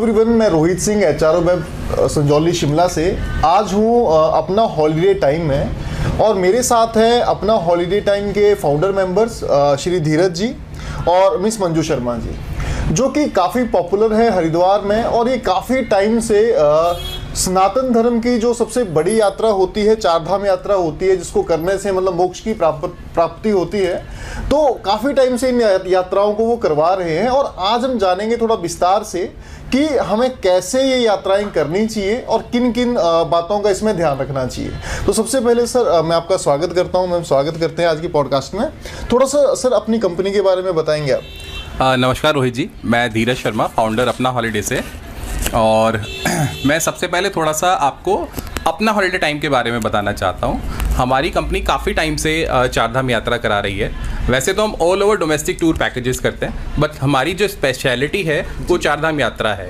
Everyone, मैं Rohit Singh, एचआरओ web Sanjauli Shimla से। आज हूँ अपना हॉलीडे टाइम में और मेरे साथ है अपना हॉलीडे टाइम के फाउंडर मेंबर्स श्री धीरज जी और मिस मंजू शर्मा जी, जो कि काफ़ी पॉपुलर है हरिद्वार में। और ये काफ़ी टाइम से सनातन धर्म की जो सबसे बड़ी यात्रा होती है, चारधाम यात्रा होती है, जिसको करने से मतलब मोक्ष की प्राप्ति होती है, तो काफ़ी टाइम से इन यात्राओं को वो करवा रहे हैं। और आज हम जानेंगे थोड़ा विस्तार से कि हमें कैसे ये यात्राएं करनी चाहिए और किन किन बातों का इसमें ध्यान रखना चाहिए। तो सबसे पहले सर मैं आपका स्वागत करता हूँ, मैम स्वागत करते हैं आज की पॉडकास्ट में। थोड़ा सा सर अपनी कंपनी के बारे में बताएंगे आप? नमस्कार रोहित जी, मैं धीरज शर्मा, फाउंडर अपना हॉलीडे से। और मैं सबसे पहले थोड़ा सा आपको अपना हॉलीडे टाइम के बारे में बताना चाहता हूँ। हमारी कंपनी काफ़ी टाइम से चारधाम यात्रा करा रही है। वैसे तो हम all over domestic tour packages करते हैं, बट हमारी जो स्पेशलिटी है वो चारधाम यात्रा है,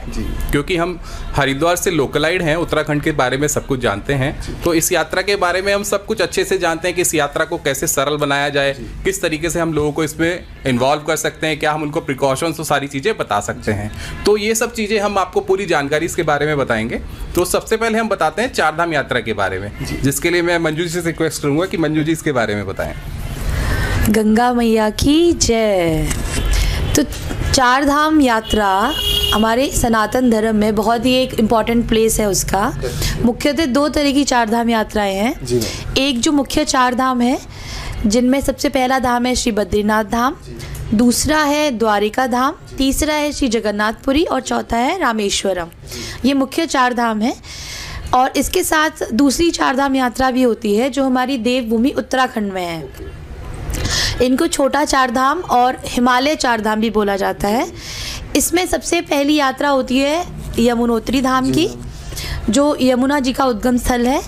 क्योंकि हम हरिद्वार से लोकलाइड हैं, उत्तराखंड के बारे में सब कुछ जानते हैं। तो इस यात्रा के बारे में हम सब कुछ अच्छे से जानते हैं कि इस यात्रा को कैसे सरल बनाया जाए, किस तरीके से हम लोगों को इसमें इन्वॉल्व कर सकते हैं, क्या हम उनको प्रिकॉशंस और सारी चीज़ें बता सकते हैं। तो ये सब चीज़ें हम आपको पूरी जानकारी इसके बारे में बताएंगे। तो सबसे पहले हम बताते हैं चारधाम यात्रा के बारे में, जिसके लिए मैं मंजू जी से रिक्वेस्ट करूँगा कि मंजू जी इसके बारे में बताएं। गंगा मैया की जय। तो चारधाम यात्रा हमारे सनातन धर्म में बहुत ही एक इम्पॉर्टेंट प्लेस है उसका। मुख्यतः दो तरह की चारधाम यात्राएं हैं। एक जो मुख्य चारधाम है, जिनमें सबसे पहला धाम है श्री बद्रीनाथ धाम, दूसरा है द्वारिका धाम, तीसरा है श्री जगन्नाथपुरी और चौथा है रामेश्वरम। ये मुख्य चारधाम है। और इसके साथ दूसरी चारधाम यात्रा भी होती है जो हमारी देवभूमि उत्तराखंड में है। इनको छोटा चारधाम और हिमालय चारधाम भी बोला जाता है। इसमें सबसे पहली यात्रा होती है यमुनोत्री धाम की, जो यमुना जी का उद्गम स्थल है।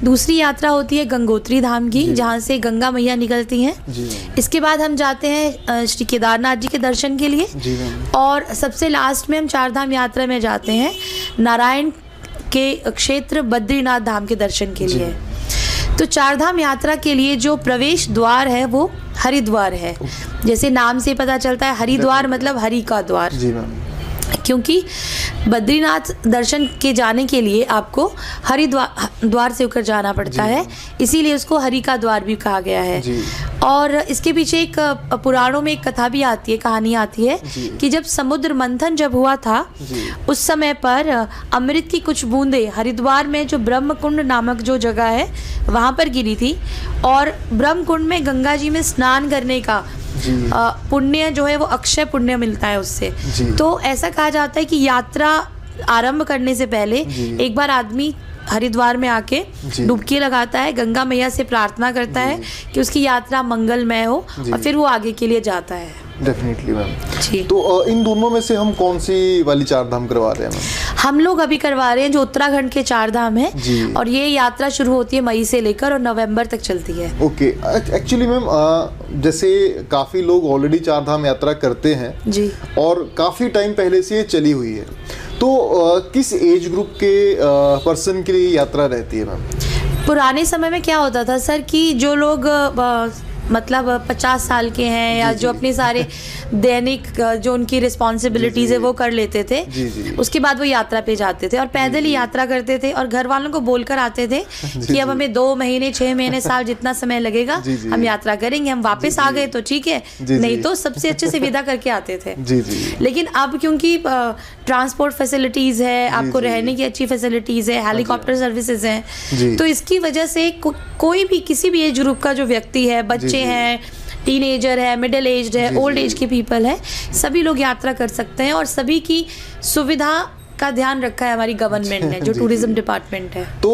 दूसरी यात्रा होती है गंगोत्री धाम की, जहाँ से गंगा मैया निकलती हैं। इसके बाद हम जाते हैं श्री केदारनाथ जी के दर्शन के लिए। और सबसे लास्ट में हम चारधाम यात्रा में जाते हैं नारायण के क्षेत्र बद्रीनाथ धाम के दर्शन के लिए। तो चारधाम यात्रा के लिए जो प्रवेश द्वार है वो हरिद्वार है। जैसे नाम से पता चलता है, हरिद्वार मतलब हरि का द्वार। क्योंकि बद्रीनाथ दर्शन के जाने के लिए आपको हरिद्वार से होकर जाना पड़ता है, इसीलिए उसको हरि का द्वार भी कहा गया है। और इसके पीछे एक पुराणों में एक कथा भी आती है, कहानी आती है कि जब समुद्र मंथन जब हुआ था, उस समय पर अमृत की कुछ बूंदें हरिद्वार में जो ब्रह्मकुंड नामक जो जगह है वहाँ पर गिरी थी। और ब्रह्मकुंड में गंगा जी में स्नान करने का पुण्य जो है वो अक्षय पुण्य मिलता है उससे। तो ऐसा कहा जाता है कि यात्रा आरंभ करने से पहले एक बार आदमी हरिद्वार में आके डुबकी लगाता है, गंगा मैया से प्रार्थना करता है कि उसकी यात्रा मंगलमय हो, और फिर वो आगे के लिए जाता है। Definitely ma'am. तो इन दोनों में से हम कौन सी वाली चारधाम करवा रहे हैं मैम? हम लोग अभी करवा रहे हैं जो उत्तराखंड के चारधाम है, और ये यात्रा शुरू होती है मई से लेकर और नवंबर तक चलती है। ओके, एक्चुअली मैम जैसे काफ़ी लोग ऑलरेडी चारधाम यात्रा करते हैं जी, और काफ़ी टाइम पहले से ये चली हुई है, तो किस एज ग्रुप के पर्सन के लिए यात्रा रहती है मैम? पुराने समय में क्या होता था सर कि जो लोग मतलब 50 साल के हैं या जो अपने सारे दैनिक जो उनकी रिस्पॉन्सिबिलिटीज़ है वो कर लेते थे, उसके बाद वो यात्रा पे जाते थे और पैदल ही यात्रा करते थे और घर वालों को बोलकर आते थे कि अब हमें 2 महीने 6 महीने साल जितना समय लगेगा हम यात्रा करेंगे, हम वापस आ गए तो ठीक है, नहीं तो सबसे अच्छे से विदा करके आते थे। लेकिन अब क्योंकि ट्रांसपोर्ट फैसिलिटीज़ है, आपको रहने की अच्छी फैसिलिटीज़ है, हेलीकॉप्टर सर्विसेज हैं, तो इसकी वजह से कोई भी किसी भी एज ग्रुप का जो व्यक्ति है, बच्चे हैं, टीनेजर है, मिडिल एज्ड है, ओल्ड एज के पीपल है, सभी लोग यात्रा कर सकते हैं। और सभी की सुविधा का ध्यान रखा है हमारी गवर्नमेंट ने, जो टूरिज्म डिपार्टमेंट है। तो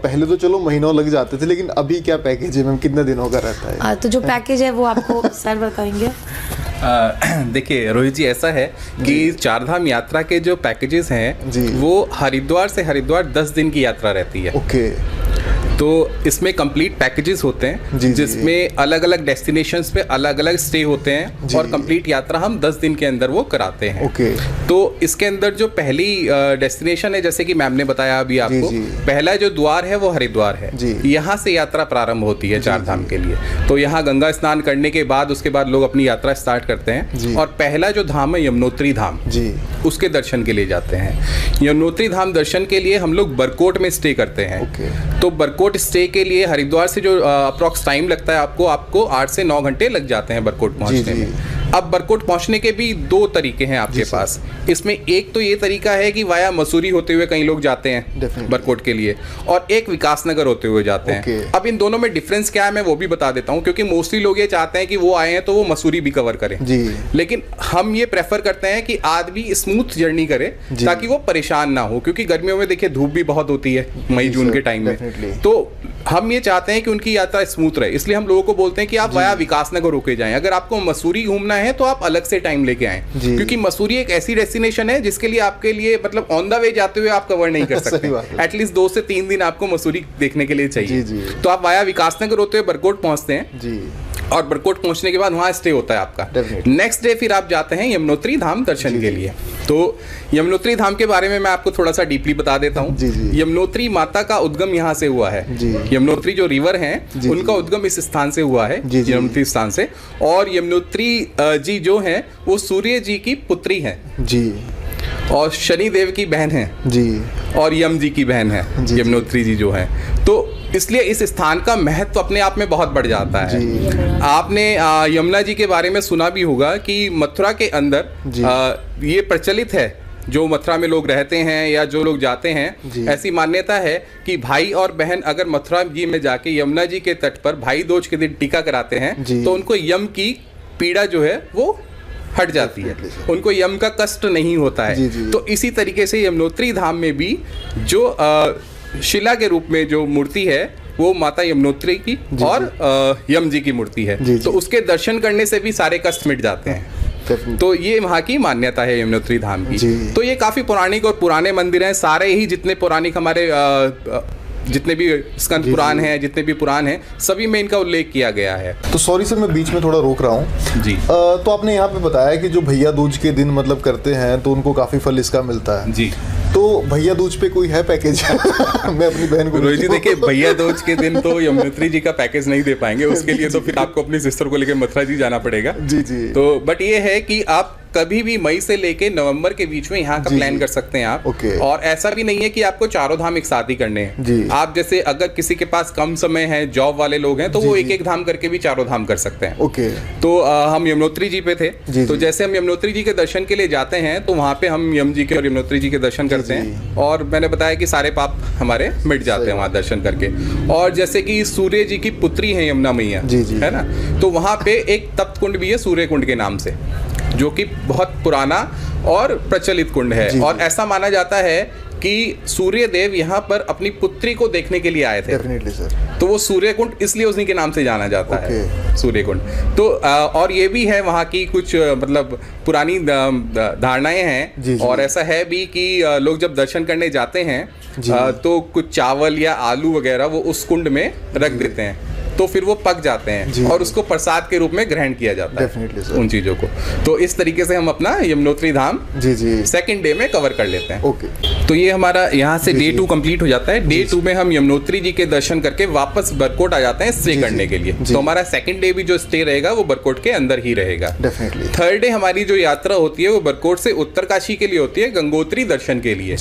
पहले तो चलो महीनों लग जाते थे, लेकिन अभी क्या पैकेज है मैम, कितने दिनों का रहता है? तो जो पैकेज है वो आपको सर बताएंगे। देखिए रोहित जी, ऐसा है कि चारधाम यात्रा के जो पैकेजेस हैं वो हरिद्वार से हरिद्वार 10 दिन की यात्रा रहती है। ओके। तो इसमें कंप्लीट पैकेजेस होते हैं जिसमें अलग अलग डेस्टिनेशंस पे अलग अलग स्टे होते हैं और कंप्लीट यात्रा हम 10 दिन के अंदर वो कराते हैं। तो इसके अंदर जो पहली डेस्टिनेशन है, जैसे कि मैम ने बताया अभी आपको, पहला जो द्वार है वो हरिद्वार है। यहाँ से यात्रा प्रारंभ होती है 4 धाम के लिए। तो यहाँ गंगा स्नान करने के बाद उसके बाद लोग अपनी यात्रा स्टार्ट करते हैं और पहला जो धाम है यमुनोत्री धाम, उसके दर्शन के लिए जाते हैं। यमुनोत्री धाम दर्शन के लिए हम लोग बरकोट में स्टे करते हैं। तो बरकोट स्टे के लिए हरिद्वार से जो अप्रॉक्स टाइम लगता है आपको 8 से 9 घंटे लग जाते हैं बरकोट पहुंचने में। अब बरकोट पहुंचने के भी 2 तरीके हैं आपके पास। इसमें एक तो ये तरीका है कि वाया मसूरी होते हुए कई लोग जाते हैं बरकोट के लिए, और एक विकासनगर होते हुए जाते हैं। अब इन दोनों में डिफरेंस क्या है मैं वो भी बता देता हूँ, क्योंकि मोस्टली लोग ये चाहते हैं कि वो आए हैं तो वो मसूरी भी कवर करें, लेकिन हम ये प्रेफर करते हैं कि आदमी स्मूथ जर्नी करे ताकि वो परेशान ना हो, क्योंकि गर्मियों में देखिए धूप भी बहुत होती है मई जून के टाइम में। तो हम ये चाहते हैं कि उनकी यात्रा स्मूथ रहे, इसलिए हम लोगों को बोलते हैं कि आप वाया विकासनगर होके जाएं। अगर आपको मसूरी घूमना है तो आप अलग से टाइम लेके आएं, क्योंकि मसूरी एक ऐसी डेस्टिनेशन है जिसके लिए आपके लिए मतलब ऑन द वे जाते हुए आप कवर नहीं कर सकते। एटलीस्ट 2 से 3 दिन आपको मसूरी देखने के लिए चाहिए। तो आप वाया विकासनगर होते हुए बरकोट पहुंचते हैं और बरकोट पहुंचने के बाद वहां स्टे होता है आपका। नेक्स्ट डे फिर आप जाते हैं यमुनोत्री धाम दर्शन के लिए। तो यमुनोत्री धाम के बारे में मैं आपको थोड़ा सा डीपली बता देता हूँ। यमुनोत्री माता का उद्गम यहाँ से हुआ है। यमुनोत्री जो रिवर हैं उनका उद्गम इस स्थान से हुआ है, यमुनोत्री स्थान से। और यमुनोत्री जी जो हैं वो सूर्य जी की पुत्री हैं और शनि देव की बहन है और यम जी की बहन है यमुनोत्री जी जो है। तो इसलिए इस स्थान का महत्व अपने आप में बहुत बढ़ जाता है। आपने यमुना जी के बारे में सुना भी होगा कि मथुरा के अंदर ये प्रचलित है, जो मथुरा में लोग रहते हैं या जो लोग जाते हैं, ऐसी मान्यता है कि भाई और बहन अगर मथुरा जी में जाके यमुना जी के तट पर भाई दूज के दिन टीका कराते हैं तो उनको यम की पीड़ा जो है वो हट जाती है, उनको यम का कष्ट नहीं होता है। तो इसी तरीके से यमुनोत्री धाम में भी जो शिला के रूप में जो मूर्ति है वो माता यमुनोत्री की और यम जी की मूर्ति है। तो उसके दर्शन करने से भी सारे कष्ट मिट जाते हैं। तो ये वहाँ की मान्यता है यमुनोत्री धाम की। तो ये काफी पौराणिक और पुराने मंदिर हैं, सारे ही जितने पौराणिक हमारे जितने भी स्कंद पुराण हैं, जितने भी पुराण हैं, सभी में इनका उल्लेख किया गया है। तो सॉरी सर मैं बीच में थोड़ा रोक रहा हूँ जी। तो आपने यहाँ पे बताया कि जो भैया दूज के दिन मतलब करते हैं तो उनको काफी फल इसका मिलता है जी। तो भैया दूज पे कोई है पैकेज? मैं अपनी बहन को रोहित जी देखिए, भैया दूज के दिन तो यमुनोत्री जी का पैकेज नहीं दे पाएंगे, उसके लिए तो फिर आपको अपनी सिस्टर को लेकर मथुरा जी जाना पड़ेगा जी। तो बट ये है कि आप कभी भी मई से लेके नवंबर के बीच में यहाँ का प्लान कर सकते हैं आप। और ऐसा भी नहीं है कि आपको चारों धाम एक साथ ही करने हैं। आप जैसे अगर किसी के पास कम समय है, जॉब वाले लोग हैं, तो वो एक एक धाम करके भी चारों धाम कर सकते हैं। तो हम यमुनोत्री जी पे थे, तो जैसे हम यमुनोत्री जी के दर्शन के लिए जाते हैं तो वहाँ पे हम यम जी के और यमुनोत्री जी के दर्शन करते हैं और मैंने बताया कि सारे पाप हमारे मिट जाते हैं वहाँ दर्शन करके। और जैसे कि सूर्य जी की पुत्री है यमुना मैया, है ना, तो वहाँ पे एक तप्त कुंड भी है सूर्य कुंड के नाम से, जो कि बहुत पुराना और प्रचलित कुंड है। और ऐसा माना जाता है कि सूर्य देव यहाँ पर अपनी पुत्री को देखने के लिए आए थे। Definitely sir. तो वो सूर्य कुंड इसलिए उसी के नाम से जाना जाता है, सूर्य कुंड। तो और ये भी है वहाँ की कुछ मतलब पुरानी धारणाएं हैं। और ऐसा है भी कि लोग जब दर्शन करने जाते हैं तो कुछ चावल या आलू वगैरह वो उस कुंड में रख देते हैं, तो फिर वो पक जाते हैं और उसको प्रसाद के रूप में ग्रहण किया जाता है उन चीजों को। तो इस तरीके से हम अपना यमुनोत्री धाम सेकंड डे में कवर कर लेते हैं। तो ये हमारा यहाँ से डे 2 कंप्लीट हो जाता है। डे 2 में हम यमुनोत्री जी के दर्शन करके वापस बरकोट आ जाते हैं स्टे करने के लिए। तो हमारा सेकंड डे भी जो स्टे रहेगा वो बरकोट के अंदर ही रहेगा। थर्ड डे हमारी जो यात्रा होती है वो बरकोट से उत्तरकाशी के लिए होती है, गंगोत्री दर्शन के लिए।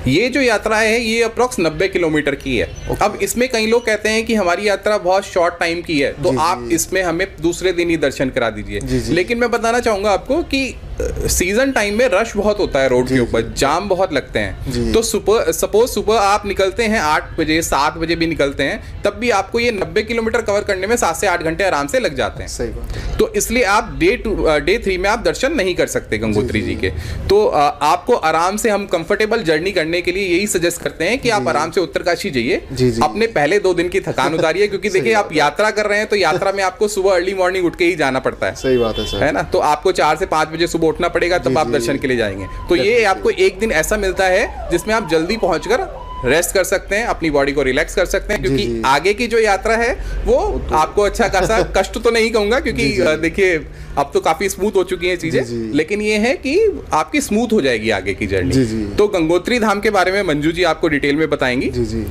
ये जो यात्रा है ये अप्रोक्स 90 किलोमीटर की है। अब इसमें कई लोग कहते हैं कि हमारी यात्रा बहुत शॉर्ट टाइम की है, तो आप इसमें हमें दूसरे दिन ही दर्शन करा दीजिए। लेकिन मैं बताना चाहूंगा आपको कि सीजन टाइम में रश बहुत होता है रोड के ऊपर, जाम बहुत लगते हैं। तो सपोज सुबह आप निकलते हैं 8 बजे 7 बजे भी निकलते हैं, तब भी आपको ये 90 किलोमीटर कवर करने में 7 से 8 घंटे आराम से लग जाते हैं। सही बात है। तो इसलिए आप डे 3 में आप दर्शन नहीं कर सकते गंगोत्री जी के। तो आपको आराम से हम कंफर्टेबल जर्नी करने के लिए यही सजेस्ट करते हैं कि आप आराम से उत्तरकाशी जाइए, अपने पहले 2 दिन की थकान उतारिए, क्योंकि देखिए आप यात्रा कर रहे हैं तो यात्रा में आपको सुबह अर्ली मॉर्निंग उठ के ही जाना पड़ता है। सही बात है सर, है ना। तो आपको 4 से 5 बजे सुबह उठना पड़ेगा, तब आप दर्शन के लिए जाएंगे। तो ये आपको एक दिन ऐसा मिलता है जिसमें आप जल्दी पहुंचकर रेस्ट कर सकते हैं, अपनी बॉडी को रिलैक्स कर सकते हैं, जी, क्योंकि जी। आगे की जो यात्रा है वो आपको अच्छा खासा कष्ट तो नहीं कहूंगा, क्योंकि देखिए अब तो काफी स्मूथ हो चुकी हैं चीजें, जी, जी। लेकिन ये है कि आपकी स्मूथ हो जाएगी आगे की जी, जर्नी। जी। तो गंगोत्री धाम के बारे में मंजू जी आपको डिटेल में बताएंगी। जी जी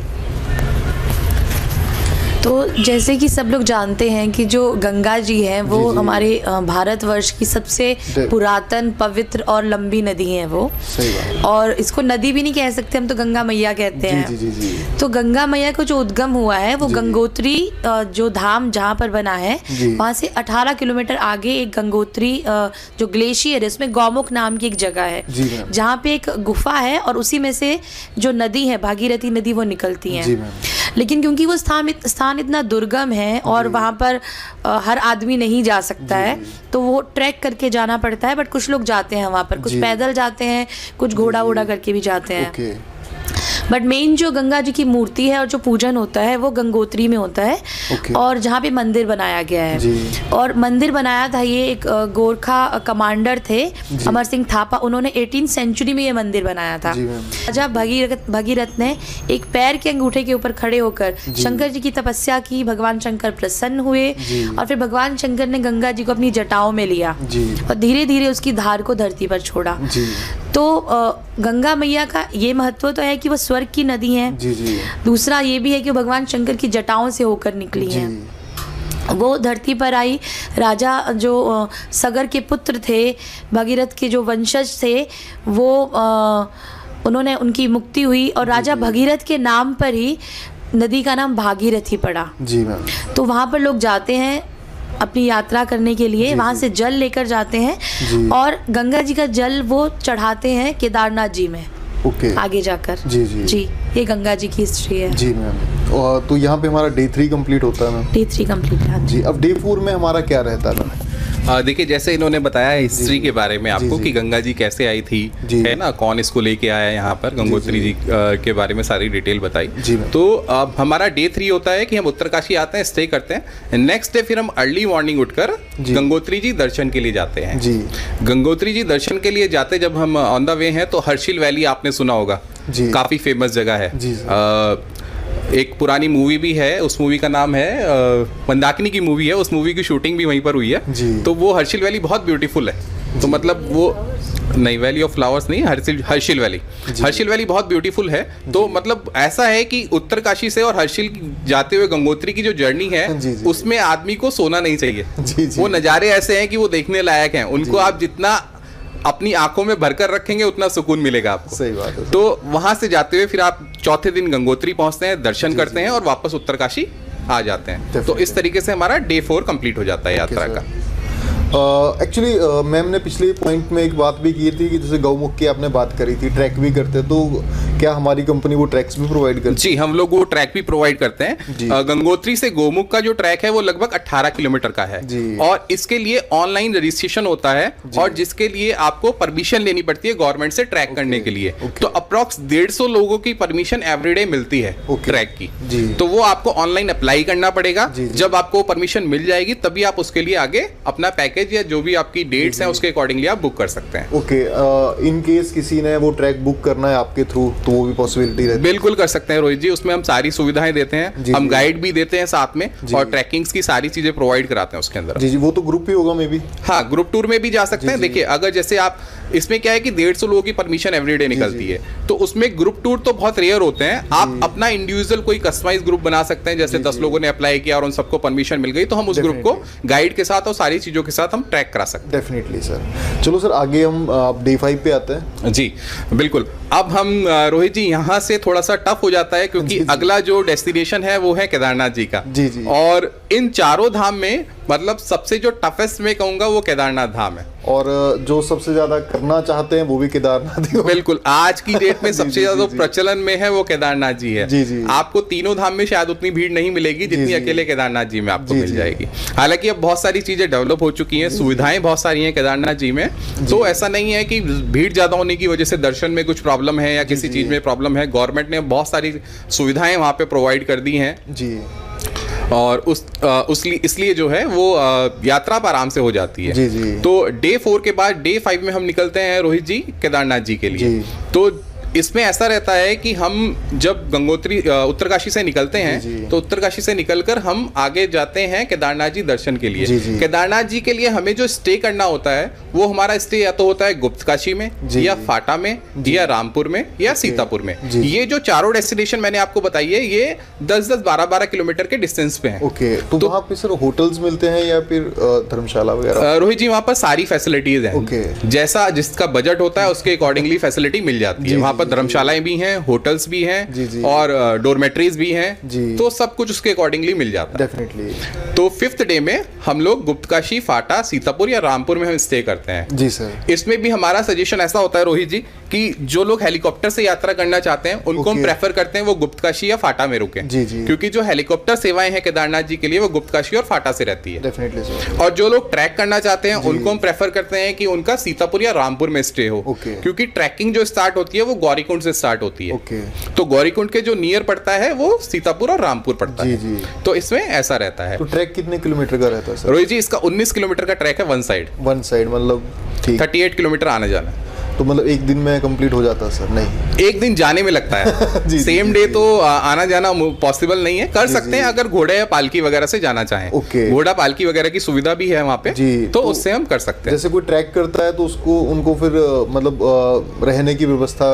तो जैसे कि सब लोग जानते हैं कि जो गंगा जी हैं वो जी, जी। हमारे भारतवर्ष की सबसे पुरातन, पवित्र और लंबी नदी है वो। सही बात। और इसको नदी भी नहीं कह सकते हम, तो गंगा मैया कहते जी हैं। जी जी जी तो गंगा मैया को जो उद्गम हुआ है वो जी। गंगोत्री जो धाम जहाँ पर बना है, जी। वहाँ से 18 किलोमीटर आगे एक गंगोत्री जो ग्लेशियर है, उसमें गौमुख नाम की एक जगह है, जी मैम। जहाँ पे एक गुफा है और उसी में से जो नदी है भागीरथी नदी वो निकलती जी है। मैम। लेकिन क्योंकि वो स्थान इतना दुर्गम है और वहाँ पर हर आदमी नहीं जा सकता है, तो वो ट्रैक करके जाना पड़ता है। बट कुछ लोग जाते हैं वहाँ पर, कुछ जी। पैदल जाते हैं, कुछ घोड़ा वोड़ा करके भी जाते हैं। ओके। बट मेन जो गंगा जी की मूर्ति है और जो पूजन होता है वो गंगोत्री में होता है। ओके। और जहाँ पे मंदिर बनाया गया है, जी। और मंदिर बनाया था ये एक गोरखा कमांडर थे, जी। अमर सिंह थापा, उन्होंने 18th सेंचुरी में ये मंदिर बनाया था। जी मैम। राजा भगीरथ ने एक पैर के अंगूठे के ऊपर खड़े होकर शंकर जी की तपस्या की, भगवान शंकर प्रसन्न हुए जी। और फिर भगवान शंकर ने गंगा जी को अपनी जटाओं में लिया जी। और धीरे धीरे उसकी धार को धरती पर छोड़ा। जी तो गंगा मैया का ये महत्व तो है कि वो स्वर्ग की नदी है। जी जी दूसरा ये भी है कि वो भगवान शंकर की जटाओं से होकर निकली जी हैं। वो धरती पर आई, राजा जो सगर के पुत्र थे, भगीरथ के जो वंशज थे, वो उन्होंने उनकी मुक्ति हुई और राजा भगीरथ के नाम पर ही नदी का नाम भागीरथी पड़ा। जी मैम। तो वहाँ पर लोग जाते हैं अपनी यात्रा करने के लिए, जी, वहाँ जी। से जल लेकर जाते हैं जी। और गंगा जी का जल वो चढ़ाते हैं केदारनाथ जी में ओके। आगे जाकर। जी जी जी, ये गंगा जी की हिस्ट्री है। जी मैम। और तो यहाँ पे हमारा डे 3 कंप्लीट होता है मैम। डे 3 कंप्लीट है। जी। अब डे 4 में हमारा क्या रहता है मैम? देखिए, जैसे इन्होंने बताया हिस्ट्री के बारे में आपको जी। कि गंगा जी कैसे आई थी, जी। है ना, कौन इसको लेके आया यहाँ पर, गंगोत्री जी के बारे में सारी डिटेल बताई। जी मैम। तो अब हमारा डे 3 होता है कि हम उत्तरकाशी आते हैं, स्टे करते हैं। नेक्स्ट डे फिर हम अर्ली मॉर्निंग उठकर जी। गंगोत्री जी दर्शन के लिए जाते हैं। जी गंगोत्री जी दर्शन के लिए जाते जब हम ऑन द वे हैं तो हर्षिल वैली आपने सुना होगा, जी। काफी फेमस जगह है। जी, जी। एक पुरानी मूवी भी है, उस मूवी का नाम है मंदाकिनी की मूवी है, उस मूवी की शूटिंग भी वहीं पर हुई है। जी। तो वो हर्षिल वैली बहुत ब्यूटीफुल है। तो मतलब वो नहीं, वैली ऑफ फ्लावर्स नहीं, हर्षिल वैली। हर्षिल वैली बहुत ब्यूटीफुल है। तो मतलब ऐसा है कि उत्तरकाशी से और हर्षिल जाते हुए गंगोत्री की जो जर्नी है, जी, जी। उसमें आदमी को सोना नहीं चाहिए। जी, जी। वो नज़ारे ऐसे हैं कि वो देखने लायक हैं। उनको आप जितना अपनी आंखों में भरकर रखेंगे उतना सुकून मिलेगा आपको। सही बात है। तो वहां से जाते हुए फिर आप चौथे दिन गंगोत्री पहुंचते हैं, दर्शन करते हैं और वापस उत्तरकाशी आ जाते हैं। तो Definitely. इस तरीके से हमारा डे 4 कंप्लीट हो जाता है यात्रा का। एक्चुअली मैम ने पिछले पॉइंट में एक बात भी की थी कि जैसे गौमुख की आपने बात करी थी, ट्रैक भी करते, तो क्या हमारी कंपनी वो ट्रैक्स भी प्रोवाइड करती जी, हम लोग वो ट्रैक भी प्रोवाइड करते जी। हैं। गंगोत्री से गोमुख का जो ट्रैक है वो लगभग 18 किलोमीटर का है। जी। और इसके लिए ऑनलाइन रजिस्ट्रेशन होता है और जिसके लिए आपको परमिशन लेनी पड़ती है गवर्नमेंट से ट्रैक करने के लिए। ओके। तो अप्रॉक्स 150 लोगों की परमिशन एवरीडे मिलती है ओके। ट्रैक की। जी। तो वो आपको ऑनलाइन अप्लाई करना पड़ेगा। जी, जी। जब आपको परमिशन मिल जाएगी तभी आप उसके लिए आगे अपना पैकेज या जो भी आपकी डेट्स हैं उसके अकॉर्डिंगली आप बुक कर सकते हैं। ओके। इन केस किसी ने वो ट्रैक बुक करना है आपके थ्रू, तो वो भी पॉसिबिलिटी रहती है? बिल्कुल कर सकते हैं रोहित जी, उसमें हम सारी सुविधाएं देते हैं। जी, हम जी। गाइड भी देते हैं साथ में जी, और जी। ट्रैकिंग्स की सारी चीजें प्रोवाइड कराते हैं उसके अंदर। जी जी। वो तो ग्रुप ही होगा मे बी? हाँ, ग्रुप टूर में भी जा सकते हैं। जी, जी। देखिए, अगर जैसे आप इसमें क्या है कि 150 लोगों की परमिशन एवरीडे निकलती है, तो उसमें ग्रुप टूर तो बहुत रेयर होते हैं। आप अपना इंडिविजुअल कोई कस्टमाइज ग्रुप बना सकते हैं। जैसे 10 लोगों ने अप्लाई किया और उन सबको परमिशन मिल गई, तो हम उस ग्रुप को गाइड के साथ और सारी चीजों के साथ हम ट्रैक करा सकते डेफिनेटली सर। चलो सर, आगे हम डे 5 पे आते हैं। हैं। जी बिल्कुल। अब हम रोहित जी यहाँ से थोड़ा सा टफ हो जाता है क्योंकि जी, जी। अगला जो डेस्टिनेशन है वो है केदारनाथ जी का। जी, जी। और इन चारों धाम में मतलब सबसे जो टफेस्ट मैं कहूंगा वो केदारनाथ धाम है। और जो सबसे ज्यादा करना चाहते हैं वो भी केदारनाथ ही होगा। बिल्कुल, आज की डेट में जी, सबसे जी, ज्यादा जी। प्रचलन में है वो केदारनाथ जी है। जी, जी। आपको तीनों धाम में शायद उतनी भीड़ नहीं मिलेगी जितनी जी। अकेले केदारनाथ जी में आपको जी, मिल जी। जाएगी। हालांकि अब बहुत सारी चीजें डेवलप हो चुकी हैं, सुविधाएं बहुत सारी हैं केदारनाथ जी में। तो ऐसा नहीं है कि भीड़ ज्यादा होने की वजह से दर्शन में कुछ प्रॉब्लम है या किसी चीज में प्रॉब्लम है। गवर्नमेंट ने बहुत सारी सुविधाएं वहां पे प्रोवाइड कर दी हैं जी और इसलिए जो है वो यात्रा पर आराम से हो जाती है। जी, जी। तो डे 4 के बाद डे 5 में हम निकलते हैं रोहित जी केदारनाथ जी के लिए। जी। तो इसमें ऐसा रहता है कि हम जब गंगोत्री उत्तरकाशी से निकलते जी। हैं तो उत्तरकाशी से निकलकर हम आगे जाते हैं केदारनाथ जी दर्शन के लिए। जी। केदारनाथ जी के लिए हमें जो स्टे करना होता है वो हमारा स्टे या तो होता है गुप्तकाशी में जी। या फाटा में या रामपुर में या सीतापुर में। जी। ये जो चारों डेस्टिनेशन मैंने आपको बताई है ये 10-10, 12-12 किलोमीटर के डिस्टेंस पे हैं। ओके, तो वहाँ पे सर होटल्स मिलते हैं या फिर धर्मशाला वगैरह? रोहित जी वहाँ पर सारी फैसिलिटीज हैं। ओके। जैसा जिसका बजट होता है उसके अकॉर्डिंगली फैसिलिटी मिल जाती है। वहाँ पर धर्मशालाएं भी हैं, होटल्स भी जी, जी। हैं और डोरमेट्रीज भी हैं, जी। तो सब कुछ उसके अकॉर्डिंगली मिल जाता है। डेफिनेटली। तो 5th डे में हम लोग गुप्तकाशी, फाटा, सीतापुर या रामपुर में हम स्टे करते हैं। जी सर। इसमें भी हमारा सजेशन ऐसा होता है रोहित जी कि जो लोग हेलीकॉप्टर से यात्रा करना चाहते हैं उनको हम ओके। प्रेफर करते हैं वो गुप्तकाशी या फाटा में रुकें। जी, जी। क्योंकि जो हेलीकॉप्टर सेवाएं हैं केदारनाथ जी के लिए वो गुप्तकाशी और फाटा से रहती है। Definitely sir. और जो लोग ट्रैक करना चाहते हैं उनको हम प्रेफर करते हैं कि उनका सीतापुर या रामपुर में स्टे हो। ओके। क्योंकि ट्रैकिंग जो स्टार्ट होती है वो गौरीकुंड से स्टार्ट होती है। ओके। तो गौरीकुंड के जो नियर पड़ता है वो सीतापुर और रामपुर पड़ता जी, है। जी। तो इसमें ऐसा रहता है। तो ट्रैक कितने किलोमीटर का रहता है सर? रोहित जी इसका 19 किलोमीटर का ट्रैक है वन साइड। वन साइड मतलब ठीक। 38 किलोमीटर आने जाना। तो मतलब एक दिन में कंप्लीट हो जाता है सर? नहीं, एक दिन जाने में लगता है। जी, सेम जी, डे जी। तो आना जाना पॉसिबल नहीं है। कर सकते हैं अगर घोड़े या पालकी वगैरह से जाना चाहें। ओके। घोड़ा पालकी वगैरह की सुविधा भी है वहाँ पे। जी, तो तो उससे हम कर सकते हैं। जैसे कोई ट्रैक करता है तो उसको उनको फिर मतलब रहने की व्यवस्था?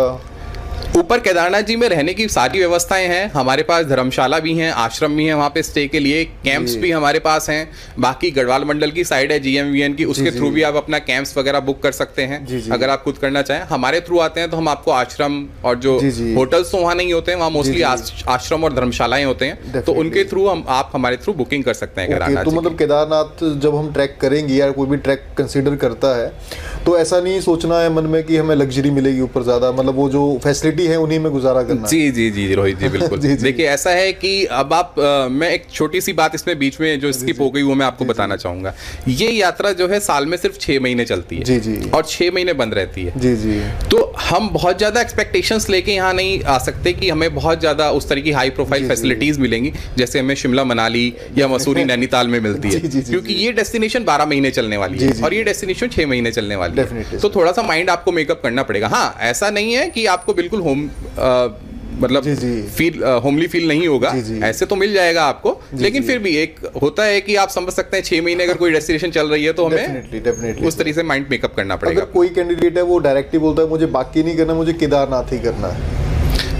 ऊपर केदारनाथ जी में रहने की सारी व्यवस्थाएं हैं। हमारे पास धर्मशाला भी हैं, आश्रम भी हैं वहाँ पे स्टे के लिए, कैंप्स जी। भी हमारे पास हैं। बाकी गढ़वाल मंडल की साइड है GMVN की, उसके जी, थ्रू जी। भी आप अपना कैंप्स वगैरह बुक कर सकते हैं। जी, जी। अगर आप खुद करना चाहें। हमारे थ्रू आते हैं तो हम आपको आश्रम और जो जी, जी। होटल्स तो वहाँ नहीं होते हैं, वहाँ मोस्टली जी। आश्रम और धर्मशालाएं होते हैं। तो Definitely। उनके थ्रू आप हमारे थ्रू बुकिंग कर सकते हैं ओके, केदारनाथ तो जी मतलब की। केदारनाथ जब हम ट्रैक करेंगे या कोई भी ट्रैक कंसीडर करता है तो ऐसा नहीं सोचना है मन में कि हमें लग्जरी मिलेगी ऊपर ज्यादा, मतलब वो जो फैसिलिटी है उन्हीं में गुजारा करना है। जी जी जी रोहित जी बिल्कुल। जी, जी। देखिए ऐसा है कि अब आप मैं एक छोटी सी बात इसमें बीच में जो स्किप हो गई वो मैं आपको बताना चाहूंगा। ये यात्रा जो है साल में सिर्फ 6 महीने चलती है। जी, जी। और 6 महीने बंद रहती है। जी, जी। तो हम बहुत ज्यादा एक्सपेक्टेशंस लेके यहाँ नहीं आ सकते कि हमें बहुत ज्यादा उस तरह की हाई प्रोफाइल जी, जी। फैसिलिटीज मिलेंगी जैसे हमें शिमला, मनाली या मसूरी, नैनीताल में मिलती है। जी, जी, जी, क्योंकि जी। ये डेस्टिनेशन 12 महीने चलने वाली जी, है जी। और ये डेस्टिनेशन 6 महीने चलने वाली है। Definitely, तो थोड़ा सा माइंड आपको मेकअप करना पड़ेगा। हाँ, ऐसा नहीं है कि आपको बिल्कुल होम मतलब जी, जी। फील होमली फील नहीं होगा। जी, जी। ऐसे तो मिल जाएगा आपको, जी, लेकिन जी। फिर भी एक होता है कि आप समझ सकते हैं 6 महीने अगर कोई डेस्टिनेशन चल रही है तो हमें डेफिनेटली उस तरीके से माइंड मेकअप करना पड़ेगा। अगर कोई कैंडिडेट है वो डायरेक्टली बोलता है मुझे बाकी नहीं करना, मुझे केदारनाथ ही करना है,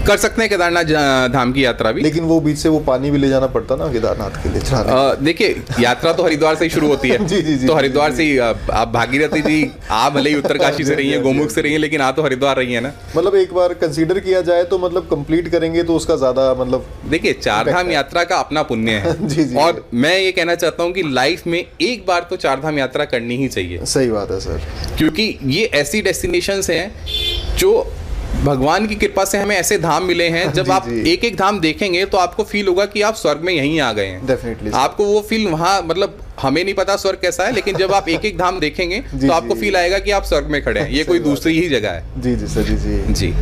कर सकते हैं केदारनाथ धाम की यात्रा भी। लेकिन वो बीच से वो पानी भी ले जाना पड़ता ना केदारनाथ के लिए चढ़ाने। देखिए यात्रा तो हरिद्वार से ही शुरू होती है। जी, जी, जी, तो जी, हरिद्वार जी। से ही आप भागीरथी जी आप भले ही उत्तरकाशी से रही हैं, गोमुख से रही हैं, लेकिन आप तो हरिद्वार रही है ना। मतलब एक बार कंसीडर किया जाए तो मतलब कंप्लीट करेंगे तो उसका ज्यादा मतलब देखिए चार धाम यात्रा का अपना पुण्य है। जी, जी। और मैं ये कहना चाहता हूँ कि लाइफ में एक बार तो चार धाम यात्रा करनी ही चाहिए। सही बात है सर। क्योंकि ये ऐसी डेस्टिनेशंस हैं जो भगवान की कृपा से हमें ऐसे धाम मिले हैं जब जी, आप जी। एक एक धाम देखेंगे तो आपको फील होगा कि आप स्वर्ग में यहीं आ गए हैं। डेफिनेटली आपको वो फील वहाँ मतलब हमें नहीं पता स्वर्ग कैसा है, लेकिन जब आप एक एक धाम देखेंगे जी, तो आपको जी। फील आएगा कि आप स्वर्ग में खड़े हैं। ये कोई सही बात दूसरी ही जगह है। जी जी सर। जी जी। जी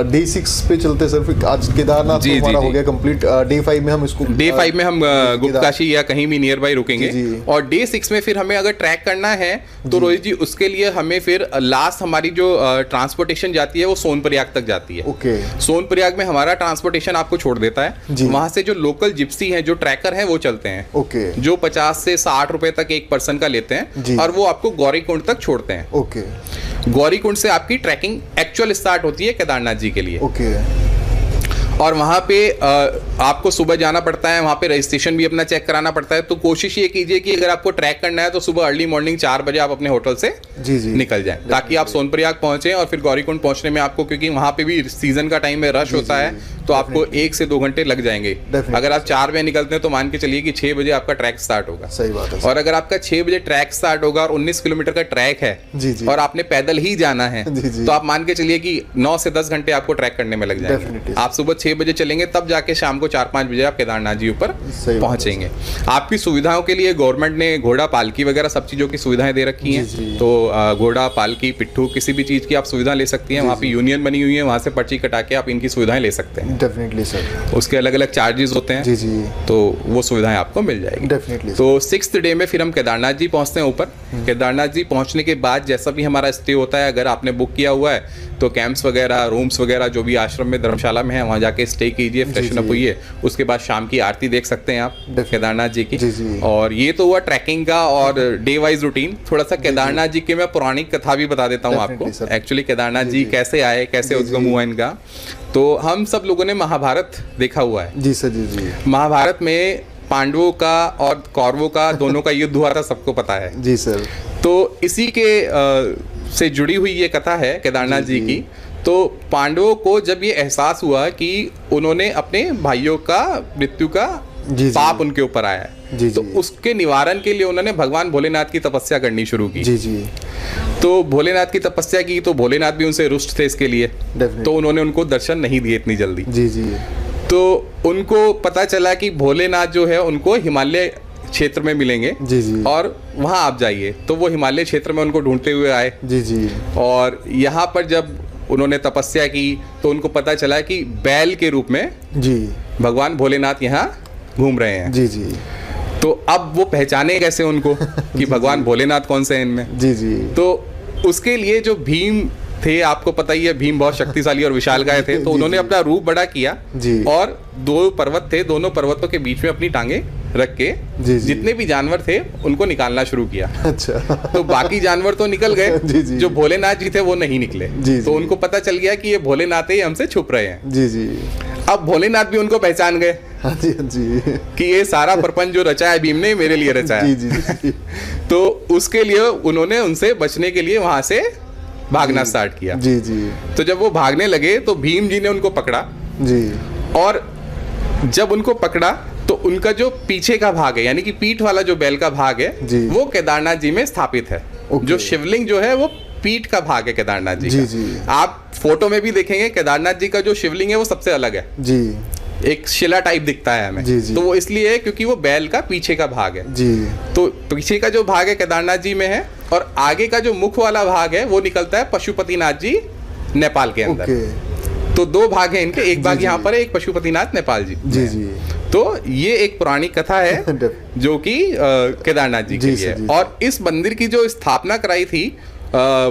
डे 6 पे चलते सर, फिर आज केदारनाथ जी, तो जी, हमारा जी। हो गया कंप्लीट। डे 5 में हम इसको डे 5 में हम गुप्तकाशी या कहीं भी नियर बाई रुकेंगे। जी, जी। और डे 6 में फिर हमें अगर ट्रैक करना है तो रोहित जी उसके लिए हमें फिर लास्ट हमारी जो ट्रांसपोर्टेशन जाती है वो सोनप्रयाग तक जाती है। ओके। सोनप्रयाग में हमारा ट्रांसपोर्टेशन आपको छोड़ देता है। जी। वहां से जो लोकल जिप्सी हैं, जो ट्रैकर हैं, वो चलते हैं ओके। जो 50 से 60 रुपए तक एक पर्सन का लेते जी। हैं और वो आपको गौरीकुंड तक छोड़ते हैं। ओके। गौरीकुंड से आपकी ट्रैकिंग एक्चुअल स्टार्ट होती है केदारनाथ जी के लिए। ओके। और वहाँ पे आपको सुबह जाना पड़ता है, वहाँ पे रजिस्ट्रेशन भी अपना चेक कराना पड़ता है। तो कोशिश ये कीजिए कि अगर आपको ट्रैक करना है तो सुबह अर्ली मॉर्निंग 4 बजे आप अपने होटल से जी जी। निकल जाएं, ताकि आप सोनप्रयाग पहुंचे और फिर गौरीकुंड पहुंचने में आपको, क्योंकि वहाँ पे भी सीजन का टाइम में रश होता है, तो आपको 1 से 2 घंटे लग जाएंगे। Definitely। अगर आप 4 बजे निकलते हैं तो मान के चलिए कि 6 बजे आपका ट्रैक स्टार्ट होगा। सही बात है सर। और अगर आपका 6 बजे ट्रैक स्टार्ट होगा और 19 किलोमीटर का ट्रैक है जी, जी। और आपने पैदल ही जाना है, जी, जी। तो आप मान के चलिए कि 9 से 10 घंटे आपको ट्रैक करने में लग जाएंगे। Definitely। आप सुबह 6 बजे चलेंगे तब जाके शाम को 4-5 बजे आप केदारनाथ जी ऊपर सही बात है पहुंचेंगे। आपकी सुविधाओं के लिए गवर्नमेंट ने घोड़ा पालकी वगैरह सब चीज़ों की सुविधाएं दे रखी हैं। जी, जी। तो घोड़ा पालकी पिट्ठू किसी भी चीज़ की आप सुविधा ले सकती हैं। वहाँ पे यूनियन बनी हुई है, वहाँ से पर्ची कटा के आप इनकी सुविधाएं ले सकते हैं। Definitely sir. उसके अलग अलग चार्जेस होते हैं। जी जी। तो वो सुविधाएं आपको मिल जाएगी। डेफिनेटली। तो 6th डे में फिर हम केदारनाथ जी पहुंचते हैं ऊपर। केदारनाथ जी पहुंचने के बाद जैसा भी हमारा स्टे होता है, अगर आपने बुक किया हुआ है तो कैंप्स वगैरह, रूम्स वगैरह जो भी आश्रम में धर्मशाला में है वहाँ जाके स्टे कीजिए, फ्रेशन अप होइए। उसके बाद शाम की आरती देख सकते हैं आप केदारनाथ जी की। और ये तो हुआ ट्रैकिंग का और डे वाइज रूटीन। थोड़ा सा केदारनाथ जी की मैं पौराणिक कथा भी बता देता हूँ आपको। एक्चुअली केदारनाथ जी कैसे आए, कैसे उद्गम हुआ इनका। तो हम सब लोगों ने महाभारत देखा हुआ है। जी सर, जी। महाभारत में पांडवों का और कौरवों का दोनों का युद्ध हुआ था, सबको पता है। जी सर। तो इसी के से जुड़ी हुई ये कथा है केदारनाथ जी की। तो पांडवों को जब ये एहसास हुआ कि उन्होंने अपने भाइयों का मृत्यु का पाप उनके ऊपर आया है, तो उसके निवारण के लिए उन्होंने भगवान भोलेनाथ की तपस्या करनी शुरू की। जी। तो भोलेनाथ की तपस्या की तो भोलेनाथ भी उनसे रुष्ट थे इसके लिए, तो उन्होंने उनको दर्शन नहीं दिए इतनी जल्दी। जी। तो उनको पता चला कि भोलेनाथ जो है उनको हिमालय क्षेत्र में मिलेंगे। जी। और वहां आप जाइए। तो वो हिमालय क्षेत्र में उनको ढूंढते हुए आए। जी। और यहाँ पर जब उन्होंने तपस्या की तो उनको पता चला कि बैल के रूप में भगवान भोलेनाथ यहाँ घूम रहे हैं। जी। तो अब वो पहचाने कैसे उनको कि भगवान भोलेनाथ कौन से हैं इनमें। जी। तो उसके लिए जो भीम थे, आपको पता ही है भीम बहुत शक्तिशाली और विशालकाय थे, तो उन्होंने अपना रूप बड़ा किया और 2 पर्वत थे, दोनों पर्वतों के बीच में अपनी टांगे रख के जितने भी जानवर थे उनको निकालना शुरू किया। अच्छा। तो बाकी जानवर तो निकल गए, जो भोलेनाथ जी थे वो नहीं निकले। तो उनको पता चल गया कि ये भोलेनाथ ही हमसे छुप रहे हैं। जी। अब भोलेनाथ भी उनको पहचान गए कि ये सारा प्रपंच जो रचा है भीम ने मेरे लिए रचा है। जी। तो उसके लिए उन्होंने उनसे बचने के लिए वहां से भागना स्टार्ट किया। जी। तो जब वो भागने लगे तो भीम जी ने उनको पकड़ा। जी। और जब उनको पकड़ा तो उनका जो पीछे का भाग है, यानी कि पीठ वाला जो बैल का भाग है, वो केदारनाथ जी में स्थापित है। जो शिवलिंग जो है वो पीठ का भाग है केदारनाथ जी का। आप फोटो में भी देखेंगे केदारनाथ जी का जो शिवलिंग है वो सबसे अलग है। जी। एक शिला टाइप दिखता है हमें। जी। तो वो इसलिए है क्योंकि वो बैल का पीछे का भाग है। जी। तो पीछे का जो भाग है केदारनाथ जी में है और आगे का जो मुख वाला भाग है वो निकलता है पशुपतिनाथ जी नेपाल के अंदर। तो 2 भाग हैं इनके, एक भाग यहाँ पर है, एक पशुपतिनाथ नेपाल जी। जी। तो ये एक पौराणिक कथा है जो कि केदारनाथ जी के लिए है। और इस मंदिर की जो स्थापना कराई थी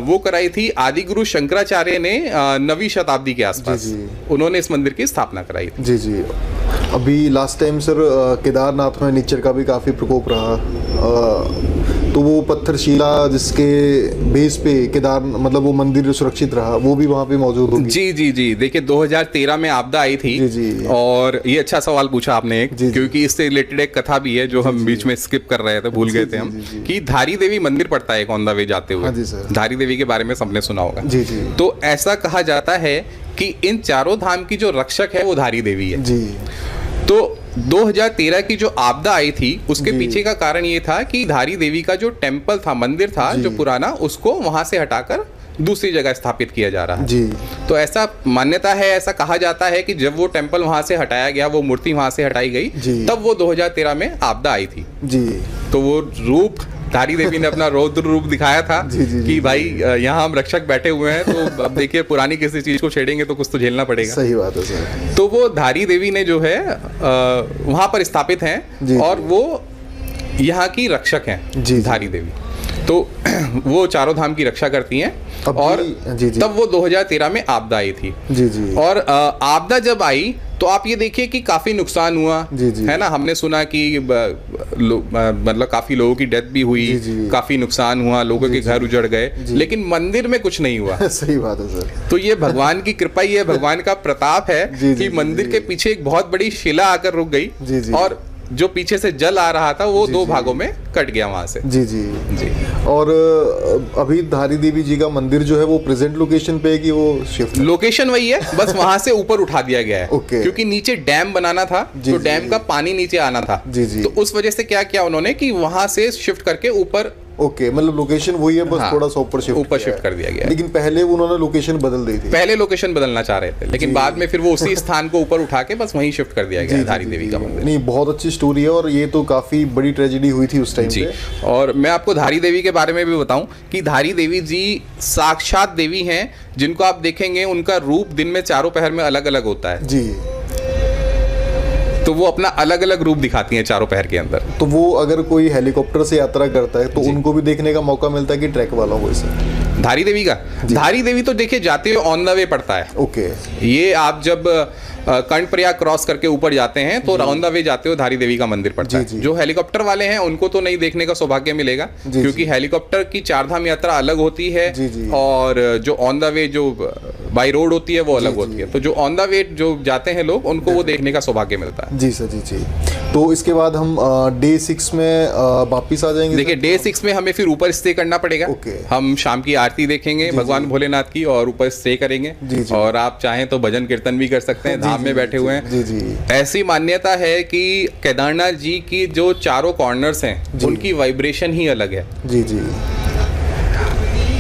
वो कराई थी आदि गुरु शंकराचार्य ने 9वीं शताब्दी के आसपास। उन्होंने इस मंदिर की स्थापना कराई थी। जी। अभी लास्ट टाइम सर केदारनाथ में नीचर का भी काफी प्रकोप रहा, तो वो पत्थरशिला जिसके बेस पे केदार मतलब वो मंदिर सुरक्षित रहा, वो भी वहाँ पे मौजूद होगी। जी। देखिए 2013 में आपदा आई थी। जी। और ये अच्छा सवाल पूछा आपने एक, क्योंकि इससे रिलेटेड एक कथा भी है जो हम बीच में स्किप कर रहे थे, भूल गए थे हम, कि धारी देवी मंदिर पड़ता है ऑन द वे जाते हुए। धारी देवी के बारे में सबने सुना होगा। जी। तो ऐसा कहा जाता है कि इन चारों धाम की जो रक्षक है वो धारी देवी है। जी। तो 2013 की जो आपदा आई थी उसके पीछे का कारण ये था कि धारी देवी का जो टेम्पल था, मंदिर था जो पुराना, उसको वहां से हटाकर दूसरी जगह स्थापित किया जा रहा है। जी। तो ऐसा मान्यता है, ऐसा कहा जाता है कि जब वो टेम्पल वहां से हटाया गया, वो मूर्ति वहां से हटाई गई, तब वो 2013 में आपदा आई थी। जी। तो वो रूप धारी देवी ने अपना रौद्र रूप दिखाया था कि भाई यहाँ हम रक्षक बैठे हुए हैं, तो अब देखिए पुरानी किसी चीज को छेड़ेंगे तो कुछ तो झेलना पड़ेगा। सही बात है सर। तो वो धारी देवी ने जो है वहां पर स्थापित हैं और वो यहाँ की रक्षक हैं धारी देवी। तो वो चारों धाम की रक्षा करती हैं। और तब वो 2013 में आपदा आई थी। जी। और आपदा जब आई तो आप ये देखिए कि काफी नुकसान हुआ। है ना, हमने सुना कि मतलब काफी लोगों की डेथ भी हुई, काफी नुकसान हुआ, लोगों के घर उजड़ गए, लेकिन मंदिर में कुछ नहीं हुआ। सही बात है सर। तो ये भगवान की कृपा ही है, भगवान का प्रताप है कि मंदिर के पीछे एक बहुत बड़ी शिला आकर रुक गई और जो पीछे से जल आ रहा था वो 2 भागों में कट गया वहां से। जी। और अभी धारी देवी जी का मंदिर जो है वो प्रेजेंट लोकेशन पे है कि वो शिफ्ट? लोकेशन वही है, बस वहां से ऊपर उठा दिया गया है। क्योंकि नीचे डैम बनाना था, तो डैम का पानी नीचे आना था। तो उस वजह से क्या किया उन्होंने कि वहां से शिफ्ट करके ऊपर। मतलब लोकेशन वही है, बस थोड़ा सा ऊपर शिफ्ट कर दिया गया। लेकिन पहले उन्होंने लोकेशन बदल दी थी। पहले लोकेशन बदलना चाह रहे थे, लेकिन बाद में फिर वो उसी स्थान को ऊपर उठा के बस वहीं शिफ्ट कर दिया गया धारी देवी का मंदिर। नहीं, बहुत अच्छी स्टोरी है और ये तो काफी बड़ी ट्रेजेडी हुई थी उस टाइम पे। और मैं आपको धारी देवी के बारे में भी बताऊं कि धारी देवी जी साक्षात देवी हैं, जिनको आप देखेंगे उनका रूप दिन में चारों पहर में अलग अलग होता है। जी। तो वो अपना अलग अलग रूप दिखाती हैं चारों पैर के अंदर। तो वो अगर कोई हेलीकॉप्टर से यात्रा करता है तो उनको भी देखने का मौका मिलता है कि ट्रैक वाला हो इसे? धारी देवी का, धारी देवी तो देखिए जाते हुए ऑन द वे पड़ता है। ओके। ये आप जब कर्णप्रयाग क्रॉस करके ऊपर जाते हैं तो ऑन द वे जाते हो धारी देवी का मंदिर पड़ता है। जो हेलीकॉप्टर वाले हैं उनको तो नहीं देखने का सौभाग्य मिलेगा, क्योंकि हेलीकॉप्टर की चारधाम यात्रा अलग होती है और जो ऑन द वे जो बाई रोड होती है वो अलग होती है। तो जो ऑन द वे जो जाते हैं लोग उनको वो देखने का सौभाग्य मिलता है। जी सर, जी। तो इसके बाद हम डे 6 में वापिस आ जाएंगे। देखिए डे 6 में हमें फिर ऊपर स्टे करना पड़ेगा। हम शाम की आरती देखेंगे भगवान भोलेनाथ की और ऊपर स्टे करेंगे। और आप चाहें तो भजन कीर्तन भी कर सकते हैं, धाम में बैठे हुए हैं। ऐसी मान्यता है कि केदारनाथ जी की जो चारों कॉर्नर्स हैं उनकी वाइब्रेशन ही अलग है। जी।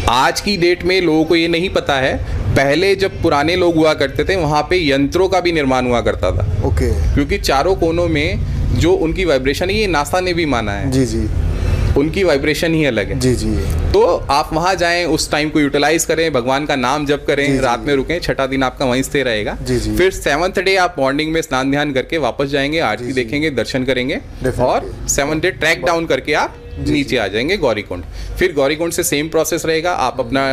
आज की डेट में लोगों को ये नहीं पता है, पहले जब पुराने लोग हुआ करते थे वहां पे यंत्रों का भी निर्माण हुआ करता था। ओके। क्योंकि चारों कोनों में जो उनकी वाइब्रेशन है, ये नासा ने भी माना है। जी। उनकी वाइब्रेशन ही अलग है। जी। तो आप वहां जाएं, उस टाइम को यूटिलाइज करें, भगवान का नाम जप करें, रात में रुकें, छठा दिन आपका वहीं स्टे रहेगा। फिर 7th डे आप मॉर्निंग में स्नान ध्यान करके वापस जाएंगे, आरती देखेंगे, दर्शन करेंगे और 7th डे ट्रैक डाउन करके आप नीचे आ जाएंगे गौरीकुंड। फिर गौरीकुंड से सेम प्रोसेस रहेगा, आप अपना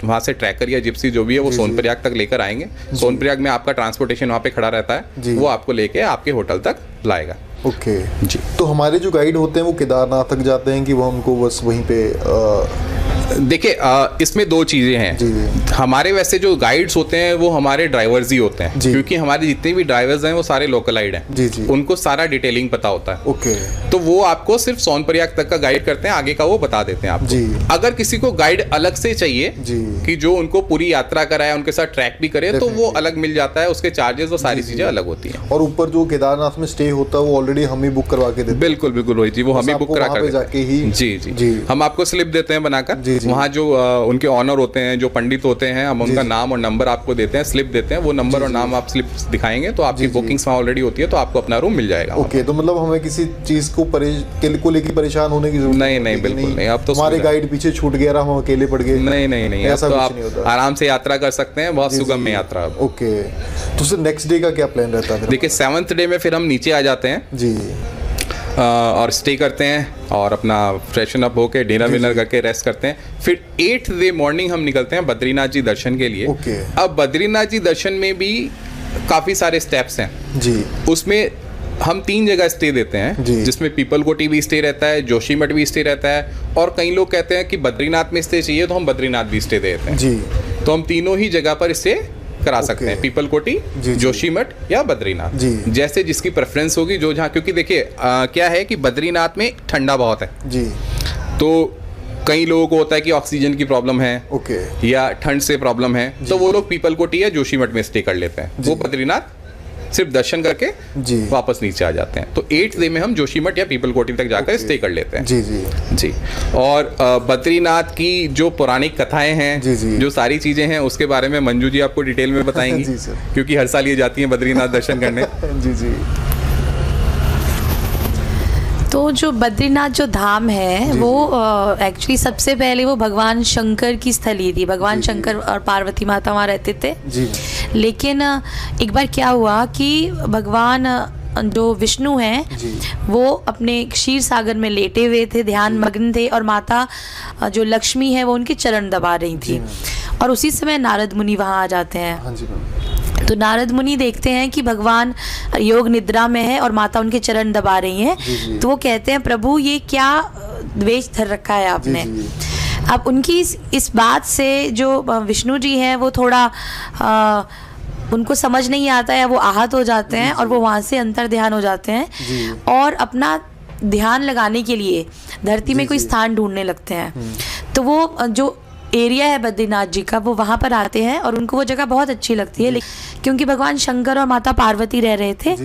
वहाँ से ट्रैकर या जिप्सी जो भी है वो सोनप्रयाग तक लेकर आएंगे। सोनप्रयाग में आपका ट्रांसपोर्टेशन वहाँ पे खड़ा रहता है, वो आपको लेके आपके होटल तक लाएगा। ओके जी। तो हमारे जो गाइड होते हैं वो केदारनाथ तक जाते हैं कि वो हमको बस वहीं पे देखिए इसमें दो चीज़ें हैं। हमारे वैसे जो गाइड्स होते हैं वो हमारे ड्राइवर्स ही होते हैं, क्योंकि हमारे जितने भी ड्राइवर्स हैं वो सारे लोकलाइड हैं। उनको सारा डिटेलिंग पता होता है। ओके। तो वो आपको सिर्फ सोनप्रयाग तक का गाइड करते हैं, आगे का वो बता देते हैं आपको। अगर किसी को गाइड अलग से चाहिए कि जो उनको पूरी यात्रा कराए, उनके साथ ट्रैक भी करे, तो वो अलग मिल जाता है, उसके चार्जेस और सारी चीजें अलग होती हैं। और ऊपर जो केदारनाथ में स्टे होता है वो ऑलरेडी हम ही बुक करवा के देते हैं। बिल्कुल रोहित जी, वो हम ही बुक करा कर जाके ही। जी। हम आपको स्लिप देते हैं बनाकर, वहाँ जो उनके ऑनर होते हैं, जो पंडित होते हैं, हम उनका नाम और नंबर आपको देते हैं, स्लिप देते हैं। वो नंबर और नाम आप स्लिप दिखाएंगे तो आपकी बुकिंग्स वहाँ ऑलरेडी होती है, तो आपको अपना रूम मिल जाएगा। ओके। तो मतलब हमें किसी चीज को लेकर परेशान होने की जरूरत नहीं, बिल्कुल नहीं। अब तो हमारे गाइड पीछे छूट गया, हम अकेले पड़ गए। नहीं, ऐसा तो आप आराम से यात्रा कर सकते हैं, बहुत सुगम यात्रा। ओके। तो सर नेक्स्ट डे का क्या प्लान रहता है? देखिए 7th डे में फिर हम नीचे आ जाते हैं जी, और स्टे करते हैं और अपना फ्रेशन अप होके डिनर विनर करके रेस्ट करते हैं। फिर 8th डे मॉर्निंग हम निकलते हैं बद्रीनाथ जी दर्शन के लिए। अब बद्रीनाथ जी दर्शन में भी काफ़ी सारे स्टेप्स हैं जी। उसमें हम 3 जगह स्टे देते हैं, जिसमें पीपलकोटी भी स्टे रहता है, जोशीमठ भी स्टे रहता है, और कई लोग कहते हैं कि बद्रीनाथ में स्टे चाहिए तो हम बद्रीनाथ भी स्टे देते हैं जी। तो हम तीनों ही जगह पर स्टे करा सकते हैं, पीपलकोटी, जोशीमठ या बद्रीनाथ, जैसे जिसकी प्रेफरेंस होगी जो जहाँ। क्योंकि देखिए क्या है कि बद्रीनाथ में ठंडा बहुत है जी, तो कई लोगों को होता है कि ऑक्सीजन की प्रॉब्लम है या ठंड से प्रॉब्लम है, तो वो लोग पीपलकोटी या जोशीमठ में स्टे कर लेते हैं। वो बद्रीनाथ सिर्फ दर्शन करके वापस नीचे आ जाते हैं। तो 8th डे में हम जोशीमठ या पीपलकोटी तक जाकर स्टे कर लेते हैं जी। और बद्रीनाथ की जो पौराणिक कथाएं हैं, जो सारी चीजें हैं, उसके बारे में मंजू जी आपको डिटेल में बताएंगी क्योंकि हर साल ये जाती हैं बद्रीनाथ दर्शन करने। जी। तो जो बद्रीनाथ जो धाम है वो एक्चुअली सबसे पहले वो भगवान शंकर की स्थली थी। भगवान शंकर और पार्वती माता वहाँ रहते थे जी। लेकिन एक बार क्या हुआ कि भगवान जो विष्णु हैं वो अपने क्षीर सागर में लेटे हुए थे, ध्यान मग्न थे, और माता जो लक्ष्मी है वो उनके चरण दबा रही थी। और उसी समय नारद मुनि वहाँ आ जाते हैं। तो नारद मुनि देखते हैं कि भगवान योग निद्रा में है और माता उनके चरण दबा रही हैं। तो वो कहते हैं प्रभु ये क्या द्वेष धर रखा है आपने। अब उनकी इस बात से जो विष्णु जी हैं वो थोड़ा उनको समझ नहीं आता है, वो आहत हो जाते हैं और वो वहाँ से अंतर ध्यान हो जाते हैं और अपना ध्यान लगाने के लिए धरती में कोई स्थान ढूंढने लगते हैं। तो वो जो एरिया है बद्रीनाथ जी का, वो वहाँ पर आते हैं और उनको वो जगह बहुत अच्छी लगती है, क्योंकि भगवान शंकर और माता पार्वती रह रहे थे।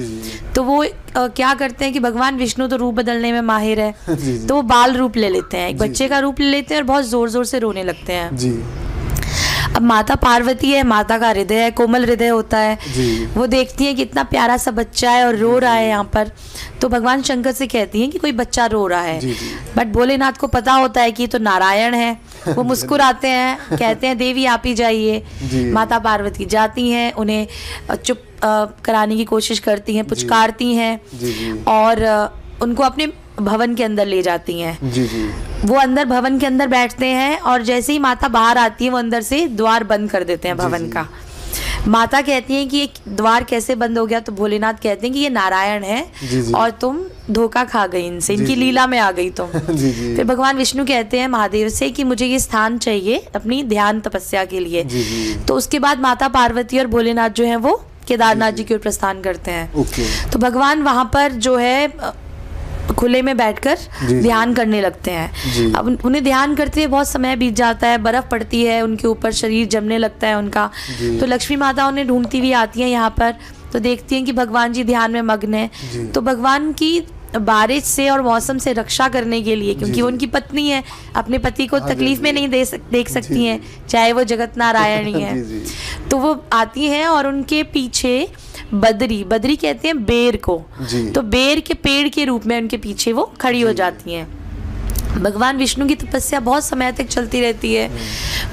तो वो क्या करते हैं कि भगवान विष्णु तो रूप बदलने में माहिर है, तो वो बाल रूप ले लेते हैं, एक बच्चे का रूप ले लेते हैं और बहुत जोर जोर से रोने लगते हैं। अब माता पार्वती है, माता का हृदय है, कोमल हृदय होता है, वो देखती है कि इतना प्यारा सा बच्चा है और रो रहा है यहाँ पर। तो भगवान शंकर से कहती हैं कि कोई बच्चा रो रहा है, बट भोलेनाथ को पता होता है कि ये तो नारायण है वो मुस्कुराते हैं, कहते हैं देवी आप ही जाइए। माता पार्वती जाती हैं, उन्हें चुप कराने की कोशिश करती हैं, पुचकारती हैं और उनको अपने भवन के अंदर ले जाती हैं। वो अंदर भवन के अंदर बैठते हैं और जैसे ही माता बाहर आती है वो अंदर से द्वार बंद कर देते हैं भवन का। माता कहती हैं कि ये द्वार कैसे बंद हो गया, तो भोलेनाथ कहते हैं कि ये नारायण है और तुम धोखा खा गई इनसे, इनकी लीला में आ गई तुम। फिर भगवान विष्णु कहते हैं महादेव से कि मुझे ये स्थान चाहिए अपनी ध्यान तपस्या के लिए। तो उसके बाद माता पार्वती और भोलेनाथ जो है वो केदारनाथ जी की ओर प्रस्थान करते हैं। तो भगवान वहां पर जो है खुले में बैठकर ध्यान करने लगते हैं। अब उन्हें ध्यान करते हुए बहुत समय बीत जाता है, बर्फ पड़ती है उनके ऊपर, शरीर जमने लगता है उनका। तो लक्ष्मी माता उन्हें ढूंढती हुई आती हैं यहाँ पर, तो देखती हैं कि भगवान जी ध्यान में मग्न हैं। तो भगवान की बारिश से और मौसम से रक्षा करने के लिए, क्योंकि वो उनकी पत्नी है, अपने पति को तकलीफ में नहीं देख सकती हैं, चाहे वो जगत नारायण ही है। तो वो आती हैं और उनके पीछे बद्री कहते हैं बेर को, तो बेर के पेड़ के रूप में उनके पीछे वो खड़ी हो जाती हैं। भगवान विष्णु की तपस्या बहुत समय तक चलती रहती है।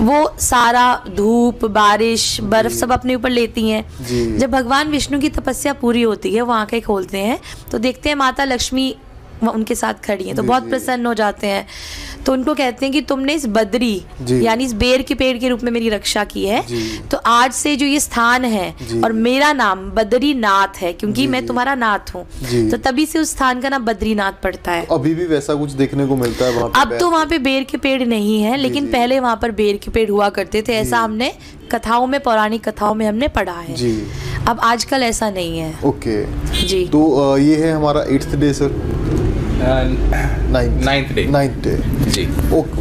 वो सारा धूप, बारिश, बर्फ सब अपने ऊपर लेती हैं। जब भगवान विष्णु की तपस्या पूरी होती है, वो आंखें खोलते हैं तो देखते हैं माता लक्ष्मी उनके साथ खड़ी हैं, तो बहुत प्रसन्न हो जाते हैं। तो उनको कहते हैं कि तुमने इस बद्री यानी इस बेर के पेड़ के रूप में मेरी रक्षा की है, तो आज से जो ये स्थान है और मेरा नाम बद्रीनाथ है, क्योंकि मैं तुम्हारा नाथ हूँ, तो तभी से उस स्थान का नाम बद्रीनाथ पड़ता है। अभी भी वैसा कुछ देखने को मिलता है वहाँ पे? अब तो वहाँ पे बेर के पेड़ नहीं है, लेकिन पहले वहाँ पर बेर के पेड़ हुआ करते थे, ऐसा हमने कथाओं में, पौराणिक कथाओं में हमने पढ़ा है। अब आजकल ऐसा नहीं है। ओके जी। तो ये है हमारा 8th day sir, 9th day जी।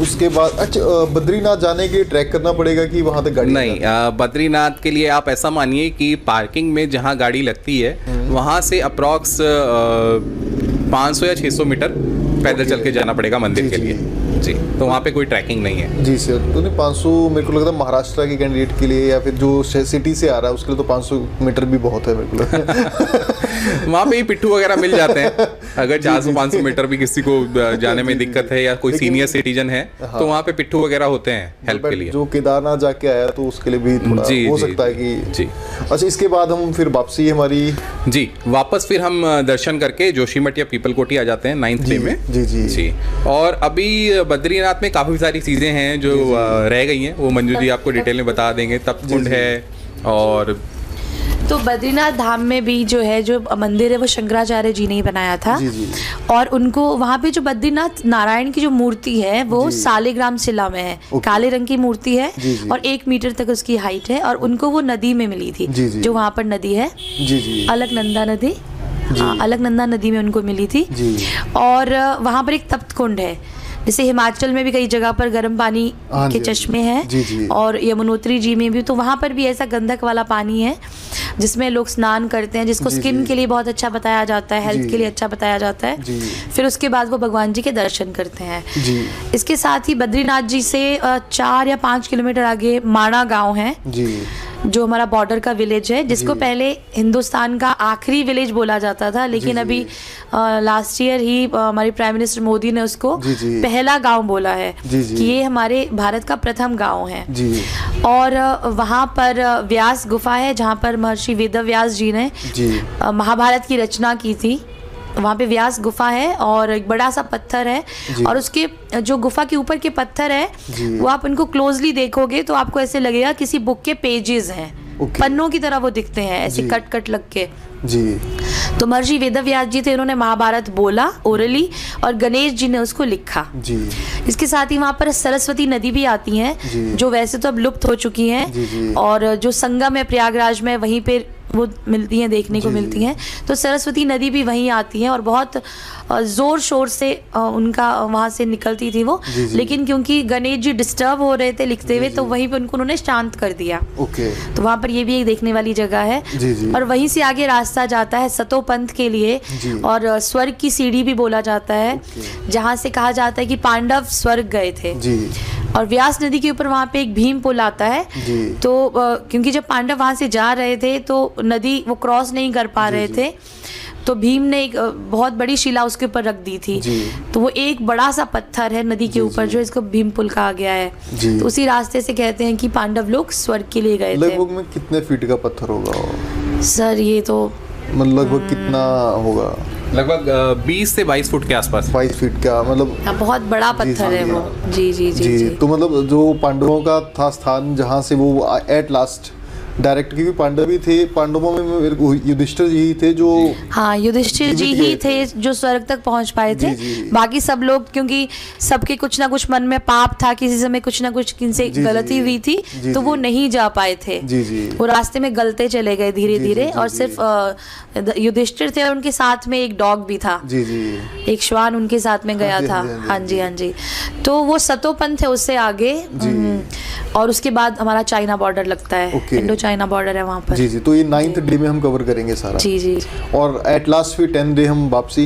उसके बाद अच्छा बद्रीनाथ जाने के लिए ट्रैक करना पड़ेगा कि वहाँ तक गाड़ी? नहीं, बद्रीनाथ के लिए आप ऐसा मानिए कि पार्किंग में जहाँ गाड़ी लगती है वहाँ से अप्रॉक्स 500 या 600 मीटर पैदल चल के जाना पड़ेगा मंदिर के लिए जी। तो वहाँ पे कोई ट्रैकिंग नहीं है जी सर। तो नहीं 500 मेरे को लगता है महाराष्ट्र के कैंडिडेट के लिए या फिर जो सिटी से आ रहा है उसके लिए तो 500 मीटर भी बहुत है मेरे को लगता है। वहाँ पे ही पिट्ठू वगैरह मिल जाते हैं। अगर 400-500 मीटर भी किसी को जाने में दिक्कत है या कोई सीनियर सिटीजन है तो वहाँ पे पिट्ठू वगैरह होते हैं हेल्प के लिए। जो केदारनाथ जाके आया तो उसके लिए भी थोड़ा हो सकता है कि जी। अच्छा, इसके बाद हम फिर वापसी हमारी जी, वापस फिर हम दर्शन करके जोशीमठ या पीपलकोटी आ जाते हैं 9th डे में जी। और अभी बद्रीनाथ में काफ़ी सारी चीज़ें हैं जो रह गई हैं, वो मंजू जी आपको डिटेल में बता देंगे। तपकुंड है और तो बद्रीनाथ धाम में भी जो है जो मंदिर है वो शंकराचार्य जी ने ही बनाया था। और उनको वहाँ पे जो बद्रीनाथ नारायण की जो मूर्ति है वो सालिग्राम शिला में है, काले रंग की मूर्ति है और 1 मीटर तक उसकी हाइट है। और उनको वो नदी में मिली थी, जो वहाँ पर नदी है अलकनंदा नदी, अलकनंदा नदी में उनको मिली थी। और वहाँ पर एक तप्त कुंड है, जैसे हिमाचल में भी कई जगह पर गर्म पानी के चश्मे हैं और यमुनोत्री जी में भी, तो वहाँ पर भी ऐसा गंधक वाला पानी है जिसमें लोग स्नान करते हैं, जिसको स्किन के लिए बहुत अच्छा बताया जाता है, हेल्थ के लिए अच्छा बताया जाता है। फिर उसके बाद वो भगवान जी के दर्शन करते हैं। इसके साथ ही बद्रीनाथ जी से 4 या 5 किलोमीटर आगे माणा गाँव है, जो हमारा बॉर्डर का विलेज है, जिसको पहले हिंदुस्तान का आखिरी विलेज बोला जाता था, लेकिन अभी लास्ट ईयर ही हमारे प्राइम मिनिस्टर मोदी ने उसको पहला गांव बोला है कि ये हमारे भारत का प्रथम गांव है। और वहाँ पर व्यास गुफा है जहाँ पर महर्षि वेदव्यास जी ने महाभारत की रचना की थी। वहाँ पे व्यास गुफा है और एक बड़ा सा पत्थर है, और उसके जो गुफा के ऊपर के पत्थर है वो आप उनको क्लोजली देखोगे तो आपको ऐसे लगेगा किसी बुक के पेजेस हैं, पन्नों की तरह वो दिखते हैं ऐसे कट कट लग के जी। तो महर्षि वेदव्यास जी थे, उन्होंने महाभारत बोला ओरली और गणेश जी ने उसको लिखा जी। इसके साथ ही वहाँ पर सरस्वती नदी भी आती है, जो वैसे तो अब लुप्त हो चुकी हैं, और जो संगम है प्रयागराज में वहीं पे वो मिलती हैं, देखने को मिलती हैं। तो सरस्वती नदी भी वहीं आती है और बहुत ज़ोर शोर से उनका वहाँ से निकलती थी वो, लेकिन क्योंकि गणेश जी डिस्टर्ब हो रहे थे लिखते हुए, तो वहीं पे उनको उन्होंने शांत कर दिया। तो वहाँ पर ये भी एक देखने वाली जगह है। और वहीं से आगे रास्ता जाता है सतोपंथ के लिए, और स्वर्ग की सीढ़ी भी बोला जाता है, जहाँ से कहा जाता है कि पांडव स्वर्ग गए थे। और व्यास नदी के ऊपर वहाँ पे एक भीम पुल आता है। तो क्योंकि जब पांडव वहाँ से जा रहे थे तो नदी वो क्रॉस नहीं कर पा रहे थे, तो भीम ने एक बहुत बड़ी शिला उसके ऊपर रख दी थी। तो वो एक बड़ा सा पत्थर है नदी के ऊपर जो इसको भीम पुल कहा गया है। तो उसी रास्ते से कहते हैं कि पांडव लोग स्वर्ग के लिए गए थे। लगभग में कितने फीट का पत्थर होगा सर? ये तो मतलब लगभग कितना होगा? लगभग 20 से 22 फुट के आसपास। 22 फीट का मतलब बहुत बड़ा पत्थर है वो। जी जी जी जी। तो मतलब जो पांडवों का था स्थान जहाँ से वो एट लास्ट डायरेक्ट, क्योंकि पांडव भी थे, पांडवों में मेरे को युधिष्ठिर जी ही थे जो, हाँ युधिष्ठिर जी ही थे जो स्वर्ग तक पहुंच पाए थे। बाकी सब लोग, क्योंकि सबके कुछ ना कुछ मन में पाप था, किसी समय कुछ ना कुछ किनसे गलती हुई थी, तो वो नहीं जा पाए थे। वो रास्ते में गलते चले गए धीरे धीरे, और सिर्फ युधिष्ठिर थे और उनके साथ में एक डॉग भी था, एक श्वान उनके साथ में गया था। हाँ जी हाँ जी। तो वो सतोपंथ है, उससे आगे और उसके बाद हमारा चाइना बॉर्डर लगता है, इंडो चाइना बॉर्डर है वहाँ पर। जी जी। तो ये 9th डे में हम कवर करेंगे सारा। जी जी। और एट लास्ट फिर 10th डे हम वापसी।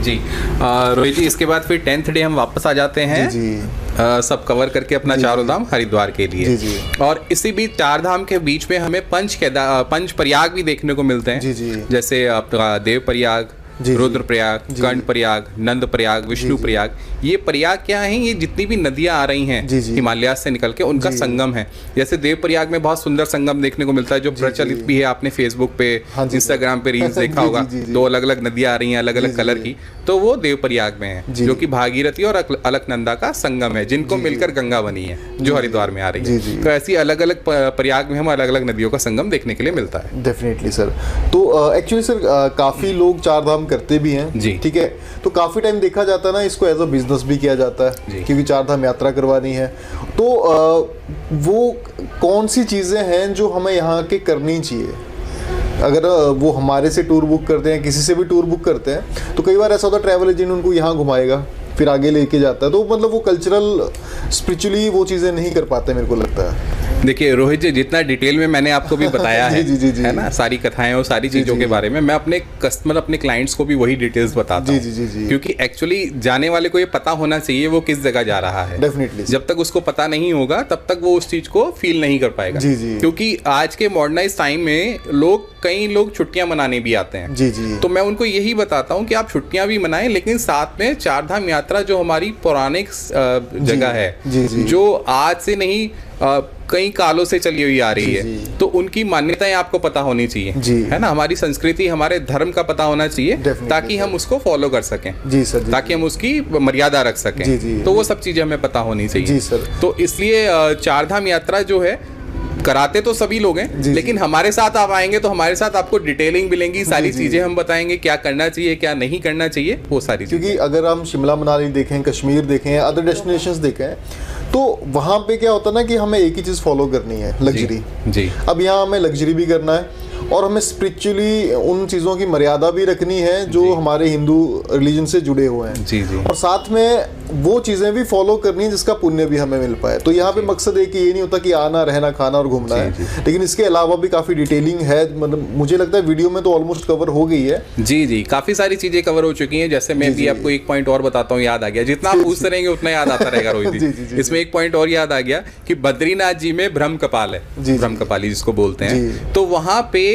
जी रोहित जी, इसके बाद फिर 10th डे हम वापस आ जाते हैं। जी सब कवर करके अपना चारों धाम हरिद्वार के लिए। जी। और इसी बीच चार धाम के बीच में हमें पंच प्रयाग भी देखने को मिलते हैं। जी। जैसे आपका देव प्रयाग, रुद्र प्रयाग, कर्ण प्रयाग, नंद प्रयाग, विष्णु प्रयाग। ये प्रयाग क्या है? ये जितनी भी नदियां आ रही हैं हिमालय से निकल के, उनका संगम है। जैसे देव प्रयाग में बहुत सुंदर संगम देखने को मिलता है, जो प्रचलित भी है। आपने फेसबुक पे, इंस्टाग्राम पे रील्स देखा होगा, 2 अलग अलग नदियां आ रही हैं अलग अलग कलर की, तो वो देव प्रयाग में है, जो कि भागीरथी और अलकनंदा का संगम है, जिनको मिलकर गंगा बनी है, जो हरिद्वार में आ रही है। तो ऐसी अलग अलग प्रयाग में हम अलग अलग नदियों का संगम देखने के लिए मिलता है। Definitely sir. तो एक्चुअली सर काफी लोग चार धाम करते भी हैं जी, ठीक है। तो काफी टाइम देखा जाता है ना, इसको एज अ बिजनेस भी किया जाता है, क्योंकि चार धाम यात्रा करवानी है। तो वो कौन सी चीजें हैं जो हमें यहाँ के करनी चाहिए? अगर वो हमारे से टूर बुक करते हैं, किसी से भी टूर बुक करते हैं, तो कई बार ऐसा होता है ट्रैवल एजेंट उनको यहाँ घुमाएगा, फिर आगे लेके जाता है, तो मतलब वो कल्चरल स्पिरिचुअली वो चीज़ें नहीं कर पाते, मेरे को लगता है। देखिए रोहित जी, जितना डिटेल में मैंने आपको भी बताया है, है ना, सारी कथाएं और सारी चीज़ों के बारे में, मैं अपने कस्टमर, अपने क्लाइंट्स को भी वही डिटेल्स बताता हूँ, क्योंकि एक्चुअली जाने वाले को ये पता होना चाहिए वो किस जगह जा रहा है। डेफिनेटली। जब तक उसको पता नहीं होगा तब तक वो उस चीज़ को फील नहीं कर पाएगा। क्योंकि आज के मॉडर्नाइज टाइम में कई लोग छुट्टियां मनाने भी आते हैं। तो मैं उनको यही बताता हूँ कि आप छुट्टियां भी मनाएं, लेकिन साथ में चार धाम यात्रा जो हमारी पौराणिक जगह है, जो आज से नहीं कई कालों से चली हुई आ रही है, तो उनकी मान्यताएं आपको पता होनी चाहिए, है ना। हमारी संस्कृति, हमारे धर्म का पता होना चाहिए, ताकि हम उसको फॉलो कर सकें, ताकि हम उसकी मर्यादा रख सकें। तो वो सब चीजें हमें पता होनी चाहिए। तो इसलिए चार धाम यात्रा जो है, कराते तो सभी लोग हैं, लेकिन हमारे साथ आप आएंगे तो हमारे साथ आपको डिटेलिंग मिलेंगी, सारी चीजें हम बताएंगे, क्या करना चाहिए क्या नहीं करना चाहिए, वो सारी। क्योंकि अगर हम शिमला मनाली देखें, कश्मीर देखें, अदर डेस्टिनेशंस देखें, तो वहाँ पे क्या होता है ना कि हमें एक ही चीज़ फॉलो करनी है, लग्जरी। जी। अब यहाँ हमें लग्जरी भी करना है, और हमें स्पिरिचुअली उन चीज़ों की मर्यादा भी रखनी है जो हमारे हिंदू रिलीजन से जुड़े हुए हैं। और साथ में वो चीज़ें भी फॉलो करनी है जिसका पुण्य भी हमें मिल पाए। तो यहाँ पे मकसद है कि ये नहीं होता कि आना, रहना, खाना और घूमना है, लेकिन इसके अलावा भी काफ़ी डिटेलिंग है। मतलब मुझे लगता है वीडियो में तो ऑलमोस्ट कवर हो गई है। जी, काफ़ी सारी चीज़ें कवर हो चुकी हैं। जैसे मैं भी आपको एक पॉइंट और बताता हूँ, याद आ गया, जितना आप पूछते रहेंगे उतना याद आता रहेगा रोहित जी। इसमें एक पॉइंट और याद आ गया कि बद्रीनाथ जी में ब्रह्म कपाल है, ब्रह्म कपाली जिसको बोलते हैं, तो वहाँ पे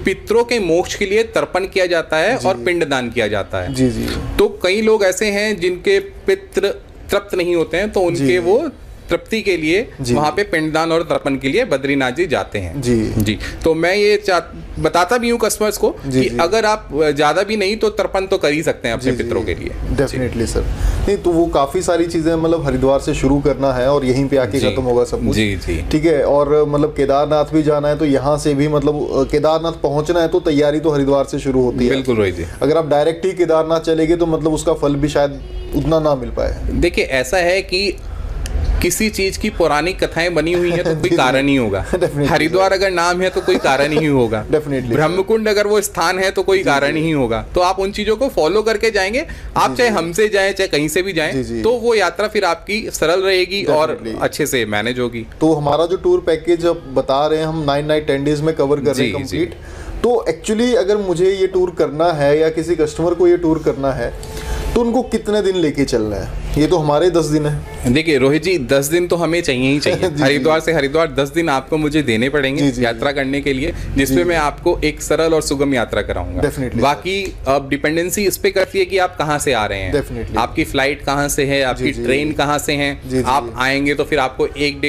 पितरों के मोक्ष के लिए तर्पण किया जाता है और पिंडदान किया जाता है। तो कई लोग ऐसे हैं जिनके पितृ तृप्त नहीं होते हैं, तो उनके वो तृप्ति के लिए वहाँ पे पिंडदान और तर्पण के लिए बद्रीनाथ जी जाते हैं। जी। तो मैं ये बताता भी हूँ कस्टमर्स को कि अगर आप ज़्यादा भी नहीं तो तर्पण तो कर ही सकते हैं अपने पितरों के लिए। Definitely sir. नहीं तो वो काफ़ी सारी चीज़ें मतलब हरिद्वार से शुरू करना है और यहीं पे आके खत्म होगा सब कुछ। जी। ठीक है। और मतलब केदारनाथ भी जाना है तो यहाँ से भी मतलब केदारनाथ पहुँचना है तो तैयारी तो हरिद्वार से शुरू होती है। बिल्कुल रोहित जी। अगर आप डायरेक्ट ही केदारनाथ चलेंगे तो मतलब उसका फल भी शायद उतना ना मिल पाए। देखिए ऐसा है कि किसी चीज की पौराणिक कथाएं बनी हुई है तो कोई कारण ही होगा। हरिद्वार अगर नाम है तो कोई कारण ही होगा। ब्रह्मकुंड अगर वो स्थान है तो कोई कारण ही होगा। तो आप उन चीजों को फॉलो करके जाएंगे, आप चाहे हमसे जाएं चाहे कहीं से भी जाएं, तो वो यात्रा फिर आपकी सरल रहेगी और अच्छे से मैनेज होगी। तो हमारा जो टूर पैकेज बता रहे हैं हम 9 नाइट 10 डेज में कवर कर रहे हैं कंप्लीट। तो एक्चुअली अगर मुझे ये टूर करना है या किसी कस्टमर को ये टूर करना है तो उनको कितने दिन लेके चलना है? ये तो हमारे 10 दिन है। देखिए रोहित जी, 10 दिन तो हमें चाहिए ही चाहिए। हरिद्वार से हरिद्वार 10 दिन आपको मुझे देने पड़ेंगे यात्रा करने के लिए, जिसमें मैं आपको एक सरल और सुगम यात्रा कराऊंगा। बाकी अब डिपेंडेंसी इस पे करती है कि आप कहाँ से आ रहे हैं, आपकी फ्लाइट कहाँ से है, आपकी ट्रेन कहाँ से है। आप आएंगे तो फिर आपको एक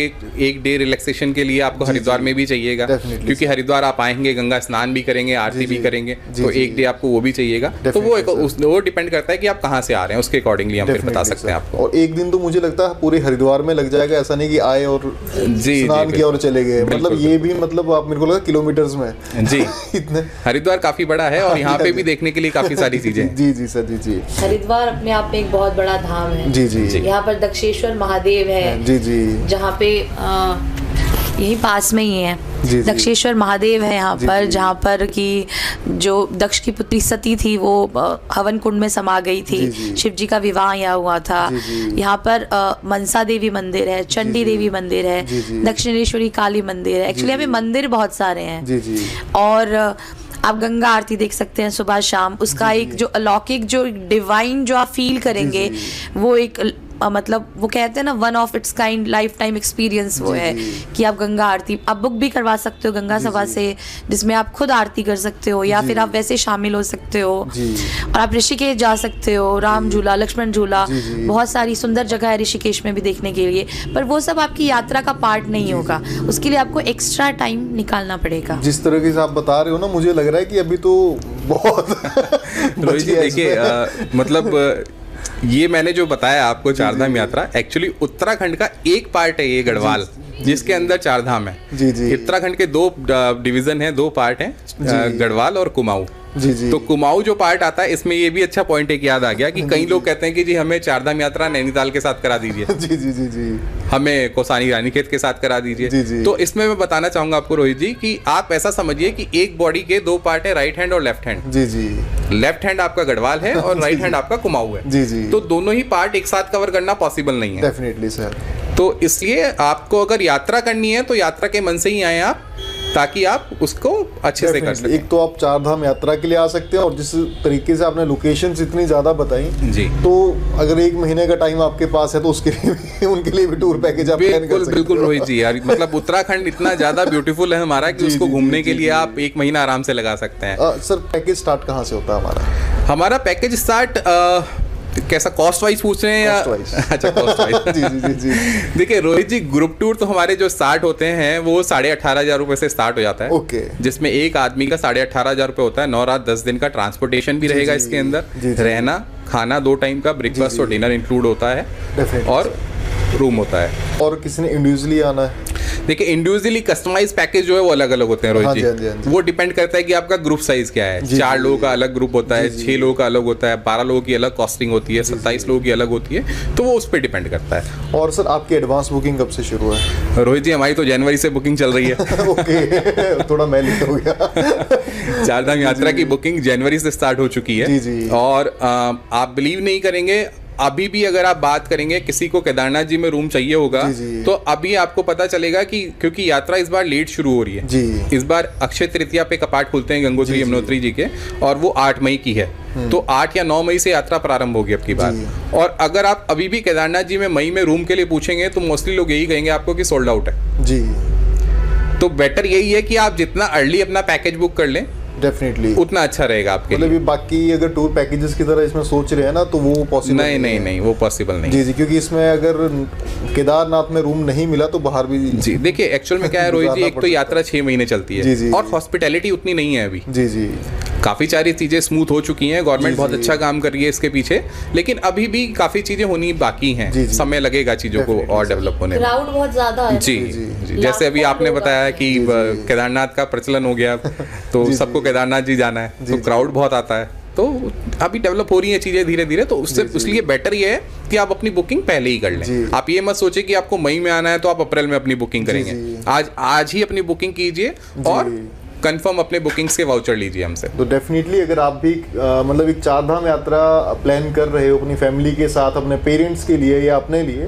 डे रिलैक्सेशन के लिए आपको हरिद्वार में भी चाहिएगा, क्योंकि हरिद्वार आप आएंगे, गंगा स्नान भी करेंगे, आरती भी करेंगे, तो एक डे आपको वो भी चाहिएगा। तो वो डिपेंड करता है कि आप कहाँ से आ रहे हैं, उसके अकॉर्डिंगली हम फिर बता सकते हैं आपको। और एक दिन तो मुझे लगता है पूरे हरिद्वार में लग जाएगा, ऐसा नहीं कि आए और स्नान किया और चले गए। मतलब ये भी मतलब आप मेरे को लगा किलोमीटर्स में जी इतने हरिद्वार काफी बड़ा है और यहाँ पे भी देखने के लिए काफी सारी चीजें। जी सर जी। हरिद्वार अपने आप में एक बहुत बड़ा धाम है। जी। यहाँ पर दक्षेश्वर महादेव है। जी। जहाँ पे यही पास में ही है, दक्षेश्वर महादेव है यहाँ पर, जहाँ पर कि जो दक्ष की पुत्री सती थी वो हवन कुंड में समा गई थी। शिव जी का विवाह यहाँ हुआ था। यहाँ पर मनसा देवी मंदिर है, चंडी देवी मंदिर है, दक्षिणेश्वरी काली मंदिर है। एक्चुअली हमें मंदिर बहुत सारे हैं। और आप गंगा आरती देख सकते हैं सुबह शाम। उसका एक जो अलौकिक, जो डिवाइन जो आप फील करेंगे, वो एक मतलब वो कहते हैं ना, one of its kind life time experience वो है कि आप गंगा आरती आप बुक भी करवा सकते हो गंगा सभा से, जिसमें आप खुद आरती कर सकते हो या फिर आप वैसे शामिल हो सकते हो। और आप ऋषिकेश जा सकते हो, राम झूला, लक्ष्मण झूला, बहुत सारी सुंदर जगह है ऋषिकेश में भी देखने के लिए। पर वो सब आपकी यात्रा का पार्ट नहीं होगा, उसके लिए आपको एक्स्ट्रा टाइम निकालना पड़ेगा। जिस तरीके से आप बता रहे हो ना, मुझे लग रहा है कि अभी तो बहुत देखिए मतलब ये मैंने जो बताया आपको चारधाम यात्रा, एक्चुअली उत्तराखंड का एक पार्ट है ये गढ़वाल, जिसके अंदर चारधाम है। उत्तराखंड के 2 डिवीजन है, 2 पार्ट हैं, गढ़वाल और कुमाऊं। तो कुमाऊं जो पार्ट आता है, इसमें ये भी अच्छा पॉइंट एक याद आ गया कि कई लोग कहते हैं कि जी हमें चारधाम यात्रा नैनीताल के साथ करा दीजिए, जी हमें कौसानी रानीखेत के साथ करा दीजिए। तो इसमें मैं बताना चाहूंगा आपको रोहित जी कि आप ऐसा समझिए कि एक बॉडी के 2 पार्ट है, राइट हैंड और लेफ्ट हैंड। लेफ्ट हैंड आपका गढ़वाल है और राइट हैंड आपका कुमाऊं है। तो दोनों ही पार्ट एक साथ कवर करना पॉसिबल नहीं है। Definitely sir. तो इसलिए आपको अगर यात्रा करनी है तो यात्रा के मन से ही आए आप, ताकि आप उसको अच्छे से कर सकें। एक तो आप चारधाम यात्रा के लिए आ सकते हैं, और जिस तरीके से आपने लोकेशंस इतनी ज़्यादा बताई जी, तो अगर 1 महीने का टाइम आपके पास है तो उसके लिए भी, उनके लिए भी टूर पैकेज आप प्लान कर सकते हैं। बिल्कुल रोहित जी यार, मतलब उत्तराखंड इतना ज़्यादा ब्यूटीफुल है हमारा कि उसको घूमने के लिए आप 1 महीना आराम से लगा सकते हैं। सर पैकेज स्टार्ट कहाँ से होता है हमारा पैकेज स्टार्ट कैसा, कॉस्ट वाइज पूछ रहे हैं या? अच्छा कॉस्ट वाइज। जी। देखिए रोहित जी, ग्रुप टूर तो हमारे जो स्टार्ट होते हैं वो 18,500 रुपए से स्टार्ट हो जाता है। ओके। जिसमें एक आदमी का 18,500 रुपए होता है। 9 रात 10 दिन का ट्रांसपोर्टेशन भी रहेगा इसके अंदर, रहना खाना 2 टाइम का, ब्रेकफास्ट और डिनर इंक्लूड होता है, और रूम होता है। और किसी ने इंडिविजुअली आना है? देखिए इंडिविजुअली कस्टमाइज पैकेज जो है वो अलग अलग होते हैं रोहित जी। वो डिपेंड करता है कि आपका ग्रुप साइज क्या है। 4 लोगों का अलग ग्रुप होता है, 6 लोगों का अलग होता है, 12 लोगों की अलग कॉस्टिंग होती है, 27 लोगों की अलग होती है, तो वो उस पर डिपेंड करता है। और सर आपकी एडवांस बुकिंग कब से शुरू है? रोहित जी हमारी तो जनवरी से बुकिंग चल रही है। ओके, थोड़ा मैं लेट हो गया। चारधाम यात्रा की बुकिंग जनवरी से स्टार्ट हो चुकी है। और आप बिलीव नहीं करेंगे, अभी भी अगर आप बात करेंगे किसी को केदारनाथ जी में रूम चाहिए होगा तो अभी आपको पता चलेगा कि क्योंकि यात्रा इस बार लेट शुरू हो रही है। इस बार अक्षय तृतीया पे कपाट खुलते हैं गंगोत्री यमुनोत्री जी के, और वो 8 मई की है। तो 8 या 9 मई से यात्रा प्रारंभ होगी अब की बार। और अगर आप अभी भी केदारनाथ जी में मई में रूम के लिए पूछेंगे तो मोस्टली लोग यही कहेंगे आपको कि सोल्ड आउट है जी। तो बेटर यही है कि आप जितना अर्ली अपना पैकेज बुक कर लें, डेफिनेटली उतना अच्छा रहेगा आपके लिए। मतलब बाकी अगर टूर पैकेजेस की तरह इसमें सोच रहे हैं ना, तो वो पॉसिबल नहीं, वो पॉसिबल नहीं। जी, क्योंकि इसमें अगर केदारनाथ में रूम नहीं मिला तो बाहर भी जी। देखिए एक्चुअल में क्या है रोहित जी, एक तो यात्रा 6 महीने चलती है और हॉस्पिटैलिटी उतनी नहीं है अभी। जी। काफी सारी चीजें स्मूथ हो चुकी हैं, गवर्नमेंट बहुत अच्छा काम कर रही है इसके पीछे, लेकिन अभी भी काफी चीजें होनी बाकी हैं। समय लगेगा चीजों को और डेवलप होने में। क्राउड बहुत ज्यादा है। जी। जैसे अभी आपने बताया कि केदारनाथ का प्रचलन हो गया, तो सबको केदारनाथ जी जाना है, तो क्राउड बहुत आता है। तो अभी डेवलप हो रही है चीजें धीरे धीरे, तो उससे इसलिए बेटर ये है कि आप अपनी बुकिंग पहले ही कर लें। आप ये मत सोचे कि आपको मई में आना है तो आप अप्रैल में अपनी बुकिंग करेंगे। आज ही अपनी बुकिंग कीजिए और कंफर्म अपने बुकिंग्स के वाउचर लीजिए हमसे। तो डेफिनेटली अगर आप भी मतलब एक चारधाम यात्रा प्लान कर रहे हो अपनी फैमिली के साथ, अपने पेरेंट्स के लिए या अपने लिए,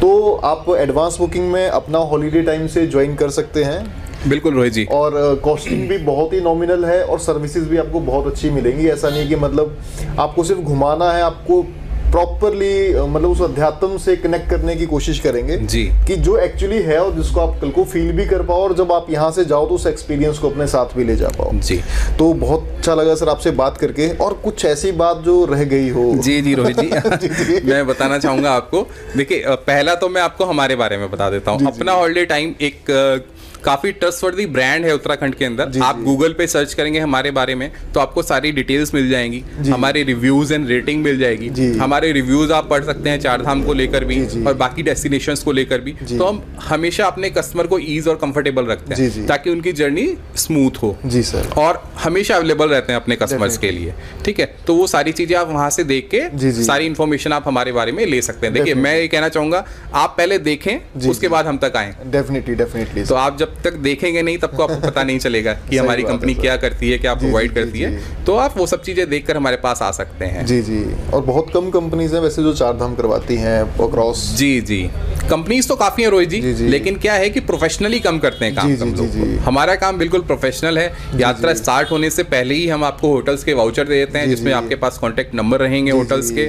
तो आप एडवांस बुकिंग में अपना हॉलीडे टाइम से ज्वाइन कर सकते हैं। बिल्कुल रोहित जी। और कॉस्टिंग भी बहुत ही नॉमिनल है और सर्विसेज भी आपको बहुत अच्छी मिलेंगी। ऐसा नहीं कि मतलब आपको सिर्फ घुमाना है, आपको प्रॉपरली मतलब उस अध्यात्म से कनेक्ट करने की कोशिश करेंगे जी। कि जो एक्चुअली है और जिसको आप कल को फील भी कर पाओ, और जब आप यहाँ से जाओ तो उस एक्सपीरियंस को अपने साथ भी ले जा पाओ जी। तो बहुत अच्छा लगा सर आपसे बात करके। और कुछ ऐसी बात जो रह गई हो? जी जी रोहित जी, मैं बताना चाहूंगा आपको। देखिए पहला तो मैं आपको हमारे बारे में बता देता हूँ। अपना हॉलीडे टाइम एक काफी ट्रस्टवर्दी ब्रांड है उत्तराखंड के अंदर। आप गूगल पे सर्च करेंगे हमारे बारे में तो आपको सारी डिटेल्स मिल जाएंगी, हमारे रिव्यूज एंड रेटिंग मिल जाएगी। हमारे रिव्यूज आप पढ़ सकते हैं चारधाम को लेकर भी और बाकी डेस्टिनेशंस को लेकर भी। तो हम हमेशा अपने कस्टमर को ईज और कंफर्टेबल रखते हैं ताकि उनकी जर्नी स्मूथ हो। जी सर। और हमेशा अवेलेबल रहते हैं अपने कस्टमर्स के लिए, ठीक है। तो वो सारी चीजें आप वहां से देख के सारी इन्फॉर्मेशन आप हमारे बारे में ले सकते हैं। देखिए मैं ये कहना चाहूंगा आप पहले देखें उसके बाद हम तक आए। डेफिनेटली। तो आप जब तक देखेंगे नहीं तब को आपको पता नहीं चलेगा कि हमारी कंपनी क्या करती है, क्या प्रोवाइड करती है। तो आप वो सब चीजें देखकर हमारे पास आ सकते हैं। जी जी। और बहुत कम कंपनीज हैं वैसे जो चारधाम करवाती हैं अक्रॉस। जी जी, कंपनीज तो काफी हैं रोहित जी, लेकिन क्या है कि प्रोफेशनली कम करते हैं काम हम लोग। हमारा काम बिल्कुल प्रोफेशनल है। यात्रा स्टार्ट होने से पहले ही हम आपको होटल्स के वाउचर दे देते हैं जिसमें आपके पास कॉन्टेक्ट नंबर रहेंगे होटल्स के,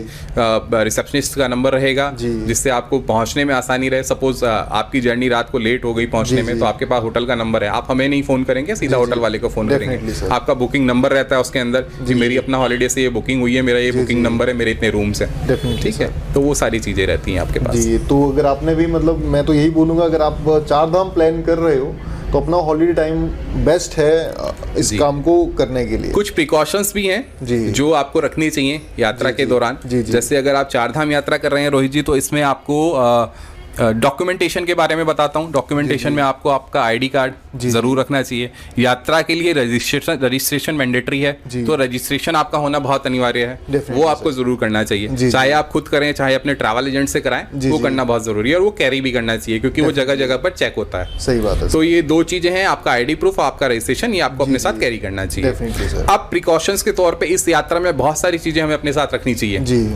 रिसेप्शनिस्ट का नंबर रहेगा जिससे आपको पहुंचने में आसानी रहे। सपोज आपकी जर्नी रात को लेट हो गई पहुंचने में तो आपके पास होटल का नंबर है, आप हमें नहीं फोन करेंगे, सीधा होटल वाले को फोन करेंगे। आपका बुकिंग नंबर रहता है उसके अंदर कि मेरी अपना हॉलीडे से ये बुकिंग हुई है, मेरा ये बुकिंग नंबर है, मेरे इतने रूम्स हैं, ठीक है। तो वो सारी चीजें रहती हैं आपके पास। जी, तो अगर आपने भी मतलब मैं तो यही बोलूंगा अगर आप चारधाम प्लान कर रहे हो तो अपना हॉलीडे टाइम बेस्ट है इस काम को करने के लिए। कुछ प्रिकॉशंस भी हैं जो आपको रखनी चाहिए यात्रा के दौरान। जैसे अगर आप चारधाम यात्रा कर रहे हैं रोहित जी तो इसमें आपको डॉक्यूमेंटेशन के बारे में बताता हूँ। डॉक्यूमेंटेशन में आपको आपका आईडी कार्ड जरूर रखना चाहिए। यात्रा के लिए रजिस्ट्रेशन मैंडेटरी है, तो रजिस्ट्रेशन आपका होना बहुत अनिवार्य है, वो आपको जरूर करना चाहिए। चाहे आप खुद करें चाहे अपने ट्रैवल एजेंट से कराएं, वो करना बहुत जरूरी है। और वो कैरी भी करना चाहिए क्योंकि वो जगह जगह पर चेक होता है। सही बात है। तो ये दो चीजें हैं, आपका आईडी प्रूफ, आपका रजिस्ट्रेशन, ये आपको अपने साथ कैरी करना चाहिए। अब प्रिकॉशंस के तौर पर इस यात्रा में बहुत सारी चीजें हमें अपने साथ रखनी चाहिए।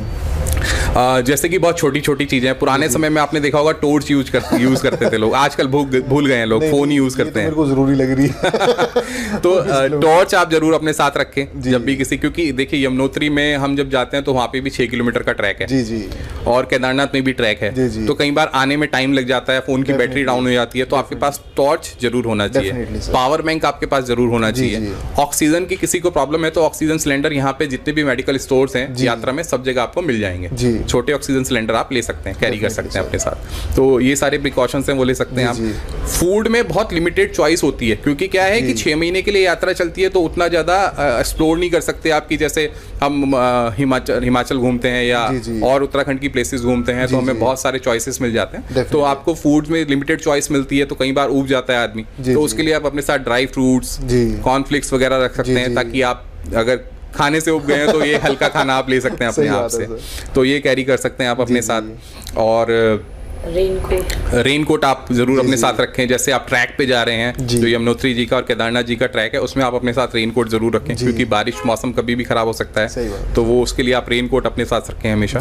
जैसे कि बहुत छोटी छोटी चीजें हैं। पुराने समय में आपने देखा होगा टॉर्च यूज करते थे लोग, आजकल भूल गए हैं लोग, फोन ही यूज करते हैं। मेरे को जरूरी लग रही है। तो टॉर्च आप जरूर अपने साथ रखें जब भी किसी, क्योंकि देखिए यमुनोत्री में हम जब जाते हैं तो वहाँ पे भी 6 किलोमीटर का ट्रैक है। जी। और केदारनाथ में भी ट्रैक है। तो कई बार आने में टाइम लग जाता है, फोन की बैटरी डाउन हो जाती है, तो आपके पास टॉर्च जरूर होना चाहिए। पावर बैंक आपके पास जरूर होना चाहिए। ऑक्सीजन की किसी को प्रॉब्लम है तो ऑक्सीजन सिलेंडर यहाँ पे जितने भी मेडिकल स्टोर्स हैं यात्रा में सब जगह आपको मिल जाएंगे। छोटे ऑक्सीजन सिलेंडर आप ले सकते हैं, कैरी कर सकते हैं अपने साथ। तो ये सारे प्रिकॉशंस हैं वो ले सकते हैं आप। फूड में बहुत लिमिटेड चॉइस होती है क्योंकि क्या है कि 6 महीने के लिए यात्रा चलती है तो उतना ज़्यादा एक्सप्लोर नहीं कर सकते आपकी। जैसे हम हिमाचल घूमते हैं या और उत्तराखंड की प्लेसेस घूमते हैं तो हमें बहुत सारे चॉइसेस मिल जाते हैं। तो आपको फूड में लिमिटेड चॉइस मिलती है तो कई बार ऊब जाता है आदमी। तो उसके लिए आप अपने साथ ड्राई फ्रूट्स, कॉर्नफ्लेक्स वगैरह रख सकते हैं ताकि आप अगर खाने से उब गए हैं तो ये हल्का खाना आप ले सकते हैं अपने आप से। तो ये कैरी कर सकते हैं आप अपने साथ। और रेनकोट आप जरूर अपने साथ रखें। जैसे आप ट्रैक पे जा रहे हैं जो यमुनोत्री जी का और केदारनाथ जी का ट्रैक है उसमें आप अपने साथ रेनकोट जरूर रखें क्योंकि बारिश मौसम कभी भी खराब हो सकता है। तो वो उसके लिए आप रेनकोट अपने साथ रखें हमेशा।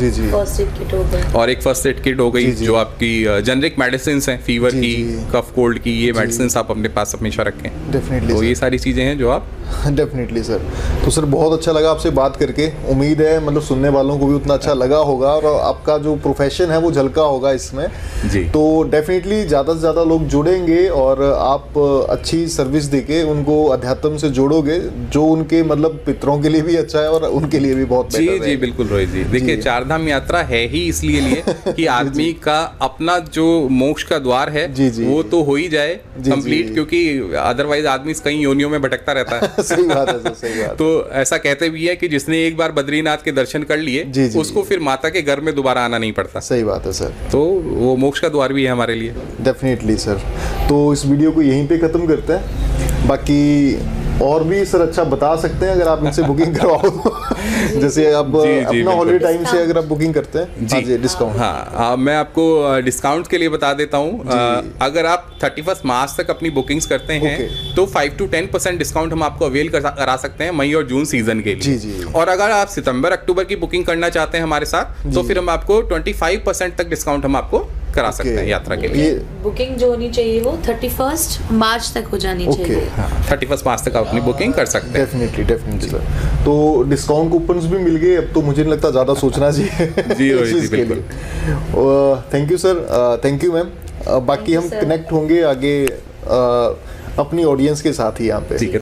और एक फर्स्ट एड किट हो गई जो आपकी जेनरिक मेडिसिन हैं, फीवर की, कफ कोल्ड की, ये मेडिसिन आप अपने पास हमेशा रखें। डेफिनेटली। तो ये सारी चीजें हैं जो आप डेफिनेटली सर। तो सर बहुत अच्छा लगा आपसे बात करके। उम्मीद है मतलब सुनने वालों को भी उतना अच्छा लगा होगा और आपका जो प्रोफेशन है वो झलका होगा इसमें जी। तो डेफिनेटली ज़्यादा से ज़्यादा लोग जुड़ेंगे और आप अच्छी सर्विस देके उनको अध्यात्म से जोड़ोगे जो उनके मतलब पितरों के लिए भी अच्छा है और उनके लिए भी बहुत जी जी बिल्कुल रोहित जी। देखिए चारधाम यात्रा है ही इसलिए लिए कि आदमी का अपना जो मोक्ष का द्वार है वो तो हो ही जाए कंप्लीट, क्योंकि अदरवाइज आदमी कई योनियों में भटकता रहता है। सही बात है सर, सही बात। तो ऐसा कहते भी है कि जिसने एक बार बद्रीनाथ के दर्शन कर लिए उसको फिर माता के घर में दोबारा आना नहीं पड़ता। सही बात है सर। तो वो मोक्ष का द्वार भी है हमारे लिए। Definitely sir. तो इस वीडियो को यहीं पे खत्म करते हैं। बाकी और भी सर अच्छा बता सकते हैं अगर आप इनसे बुकिंग करवाओ तो जैसे आप अपना हॉलीडे टाइम से अगर आप बुकिंग करते हैं जी डिस्काउंट। हाँ मैं आपको डिस्काउंट के लिए बता देता हूँ। अगर आप 31 मार्च तक अपनी बुकिंग्स करते हैं तो 5 to 10% डिस्काउंट हम आपको अवेल करा सकते हैं मई और जून सीजन के लिए। और अगर आप सितंबर अक्टूबर की बुकिंग करना चाहते हैं हमारे साथ तो फिर हम आपको 25% तक डिस्काउंट हम आपको करा सकते हैं यात्रा के लिए। ये बुकिंग जो होनी चाहिए वो 31 मार्च तक हो जानी ओके, चाहिए। 31 मार्च तक आप अपनी बुकिंग कर सकते हैं। Definitely sir. तो डिस्काउंट कूपन्स भी मिल गए, अब तो मुझे नहीं लगता ज़्यादा सोचना चाहिए जी इस चीज़ के बिल्कुल। लिए। Thank you sir, thank you ma'am. बाकी you, हम sir. कनेक्ट होंगे आगे अपनी ऑडियंस के साथ ही यहाँ पे। ठीक है।